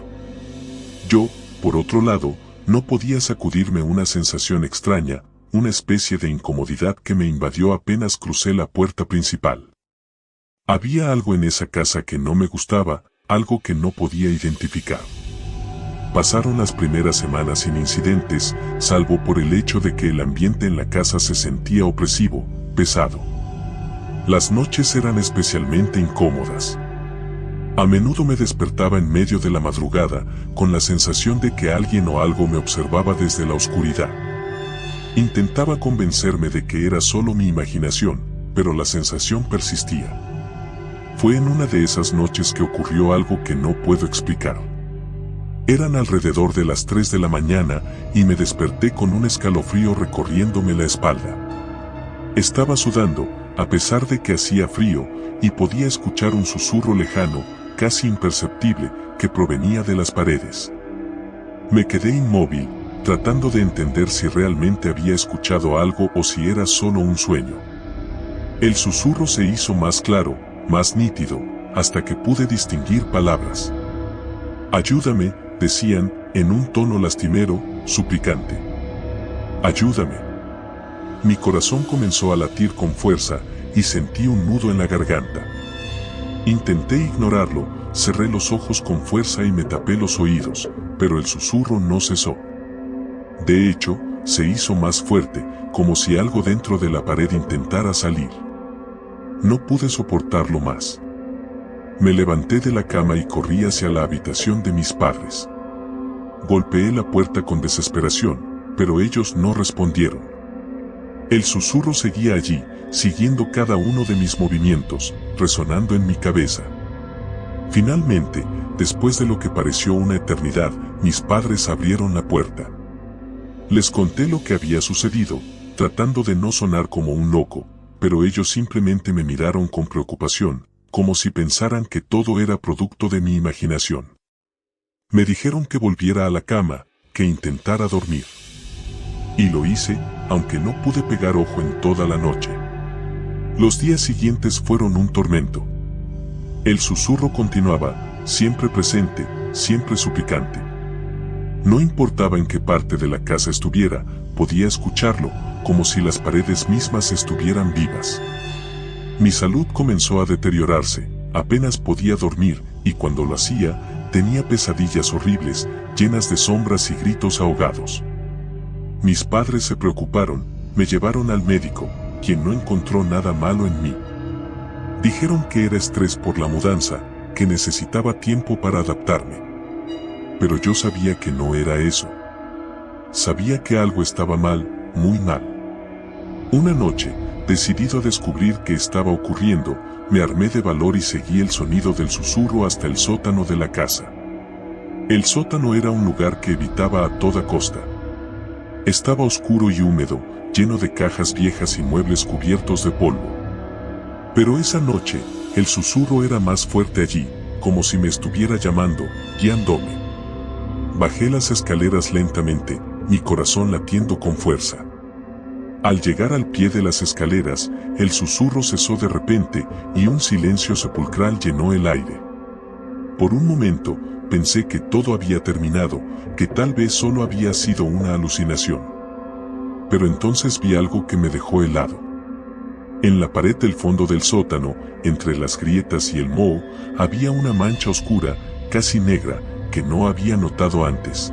Yo, por otro lado, no podía sacudirme una sensación extraña, una especie de incomodidad que me invadió apenas crucé la puerta principal. Había algo en esa casa que no me gustaba, algo que no podía identificar. Pasaron las primeras semanas sin incidentes, salvo por el hecho de que el ambiente en la casa se sentía opresivo, pesado. Las noches eran especialmente incómodas. A menudo me despertaba en medio de la madrugada, con la sensación de que alguien o algo me observaba desde la oscuridad. Intentaba convencerme de que era solo mi imaginación, pero la sensación persistía. Fue en una de esas noches que ocurrió algo que no puedo explicar. Eran alrededor de las 3 de la mañana y me desperté con un escalofrío recorriéndome la espalda. Estaba sudando, a pesar de que hacía frío, y podía escuchar un susurro lejano, casi imperceptible, que provenía de las paredes. Me quedé inmóvil, tratando de entender si realmente había escuchado algo o si era solo un sueño. El susurro se hizo más claro, más nítido, hasta que pude distinguir palabras. «Ayúdame», decían, en un tono lastimero, suplicante. «Ayúdame». Mi corazón comenzó a latir con fuerza, y sentí un nudo en la garganta. Intenté ignorarlo, cerré los ojos con fuerza y me tapé los oídos, pero el susurro no cesó. De hecho, se hizo más fuerte, como si algo dentro de la pared intentara salir. No pude soportarlo más. Me levanté de la cama y corrí hacia la habitación de mis padres. Golpeé la puerta con desesperación, pero ellos no respondieron. El susurro seguía allí, siguiendo cada uno de mis movimientos, resonando en mi cabeza. Finalmente, después de lo que pareció una eternidad, mis padres abrieron la puerta. Les conté lo que había sucedido, tratando de no sonar como un loco, pero ellos simplemente me miraron con preocupación, como si pensaran que todo era producto de mi imaginación. Me dijeron que volviera a la cama, que intentara dormir. Y lo hice, aunque no pude pegar ojo en toda la noche. Los días siguientes fueron un tormento. El susurro continuaba, siempre presente, siempre suplicante. No importaba en qué parte de la casa estuviera, podía escucharlo, como si las paredes mismas estuvieran vivas. Mi salud comenzó a deteriorarse, apenas podía dormir, y cuando lo hacía, tenía pesadillas horribles, llenas de sombras y gritos ahogados. Mis padres se preocuparon, me llevaron al médico, quien no encontró nada malo en mí. Dijeron que era estrés por la mudanza, que necesitaba tiempo para adaptarme. Pero yo sabía que no era eso. Sabía que algo estaba mal, muy mal. Una noche, decidido a descubrir qué estaba ocurriendo, me armé de valor y seguí el sonido del susurro hasta el sótano de la casa. El sótano era un lugar que evitaba a toda costa. Estaba oscuro y húmedo, lleno de cajas viejas y muebles cubiertos de polvo. Pero esa noche, el susurro era más fuerte allí, como si me estuviera llamando, guiándome. Bajé las escaleras lentamente, mi corazón latiendo con fuerza. Al llegar al pie de las escaleras, el susurro cesó de repente y un silencio sepulcral llenó el aire. Por un momento, pensé que todo había terminado, que tal vez solo había sido una alucinación. Pero entonces vi algo que me dejó helado. En la pared del fondo del sótano, entre las grietas y el moho, había una mancha oscura, casi negra, que no había notado antes.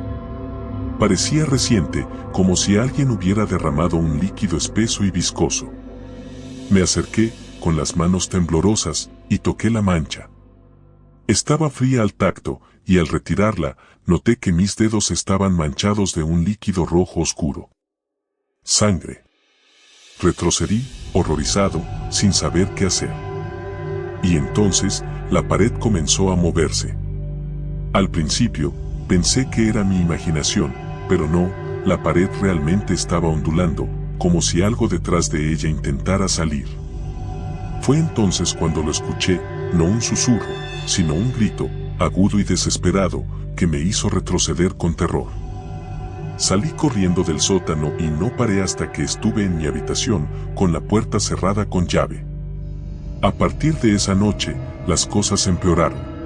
Parecía reciente, como si alguien hubiera derramado un líquido espeso y viscoso. Me acerqué, con las manos temblorosas, y toqué la mancha. Estaba fría al tacto, y al retirarla, noté que mis dedos estaban manchados de un líquido rojo oscuro. Sangre. Retrocedí, horrorizado, sin saber qué hacer. Y entonces, la pared comenzó a moverse. Al principio, pensé que era mi imaginación, pero no, la pared realmente estaba ondulando, como si algo detrás de ella intentara salir. Fue entonces cuando lo escuché, no un susurro, sino un grito, agudo y desesperado, que me hizo retroceder con terror. Salí corriendo del sótano y no paré hasta que estuve en mi habitación, con la puerta cerrada con llave. A partir de esa noche, las cosas empeoraron.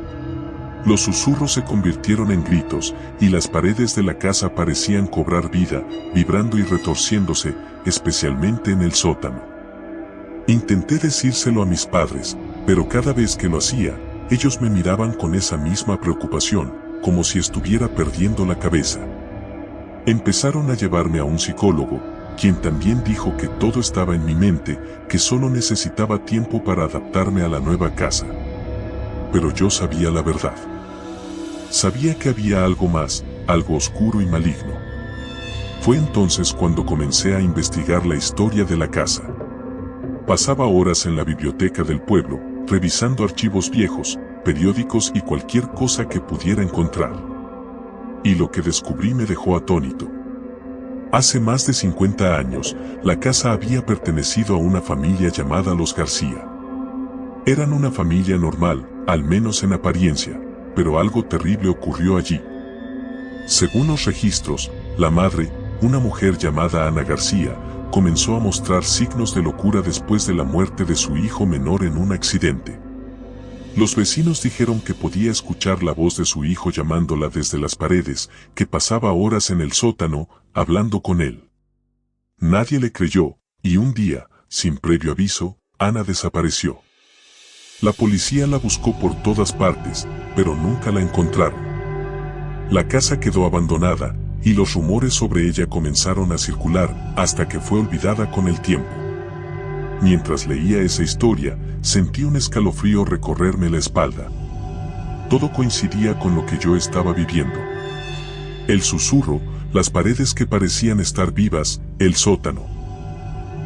Los susurros se convirtieron en gritos, y las paredes de la casa parecían cobrar vida, vibrando y retorciéndose, especialmente en el sótano. Intenté decírselo a mis padres, pero cada vez que lo hacía, ellos me miraban con esa misma preocupación, como si estuviera perdiendo la cabeza. Empezaron a llevarme a un psicólogo, quien también dijo que todo estaba en mi mente, que solo necesitaba tiempo para adaptarme a la nueva casa. Pero yo sabía la verdad. Sabía que había algo más, algo oscuro y maligno. Fue entonces cuando comencé a investigar la historia de la casa. Pasaba horas en la biblioteca del pueblo, revisando archivos viejos, periódicos y cualquier cosa que pudiera encontrar. Y lo que descubrí me dejó atónito. Hace más de 50 años, la casa había pertenecido a una familia llamada los García. Eran una familia normal, al menos en apariencia, pero algo terrible ocurrió allí. Según los registros, la madre, una mujer llamada Ana García, comenzó a mostrar signos de locura después de la muerte de su hijo menor en un accidente. Los vecinos dijeron que podía escuchar la voz de su hijo llamándola desde las paredes, que pasaba horas en el sótano, hablando con él. Nadie le creyó, y un día, sin previo aviso, Ana desapareció. La policía la buscó por todas partes, pero nunca la encontraron. La casa quedó abandonada, y los rumores sobre ella comenzaron a circular, hasta que fue olvidada con el tiempo. Mientras leía esa historia, sentí un escalofrío recorrerme la espalda. Todo coincidía con lo que yo estaba viviendo. El susurro, las paredes que parecían estar vivas, el sótano.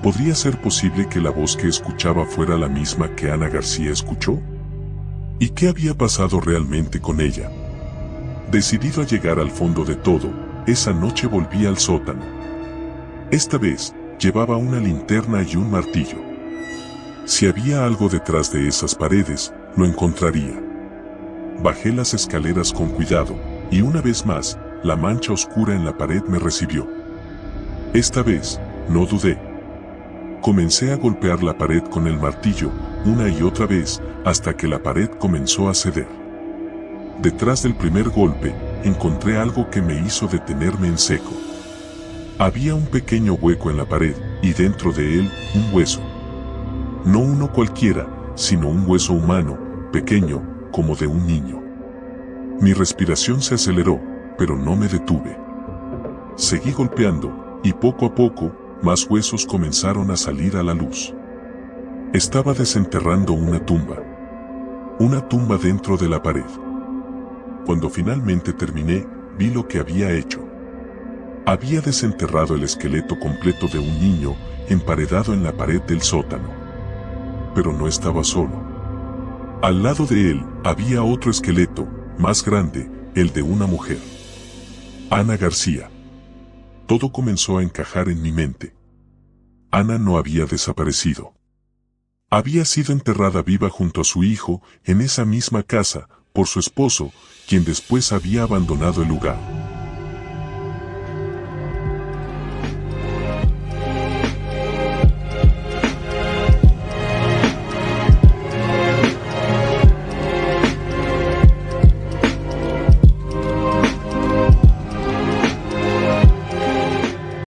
¿Podría ser posible que la voz que escuchaba fuera la misma que Ana García escuchó? ¿Y qué había pasado realmente con ella? Decidido a llegar al fondo de todo, esa noche volví al sótano. Esta vez, llevaba una linterna y un martillo. Si había algo detrás de esas paredes, lo encontraría. Bajé las escaleras con cuidado, y una vez más, la mancha oscura en la pared me recibió. Esta vez, no dudé. Comencé a golpear la pared con el martillo, una y otra vez, hasta que la pared comenzó a ceder. Detrás del primer golpe, encontré algo que me hizo detenerme en seco. Había un pequeño hueco en la pared, y dentro de él, un hueso. No uno cualquiera, sino un hueso humano, pequeño, como de un niño. Mi respiración se aceleró, pero no me detuve. Seguí golpeando, y poco a poco, más huesos comenzaron a salir a la luz. Estaba desenterrando una tumba dentro de la pared. Cuando finalmente terminé, vi lo que había hecho. Había desenterrado el esqueleto completo de un niño, emparedado en la pared del sótano. Pero no estaba solo. Al lado de él, había otro esqueleto, más grande, el de una mujer. Ana García. Todo comenzó a encajar en mi mente. Ana no había desaparecido. Había sido enterrada viva junto a su hijo, en esa misma casa, por su esposo, quien después había abandonado el lugar.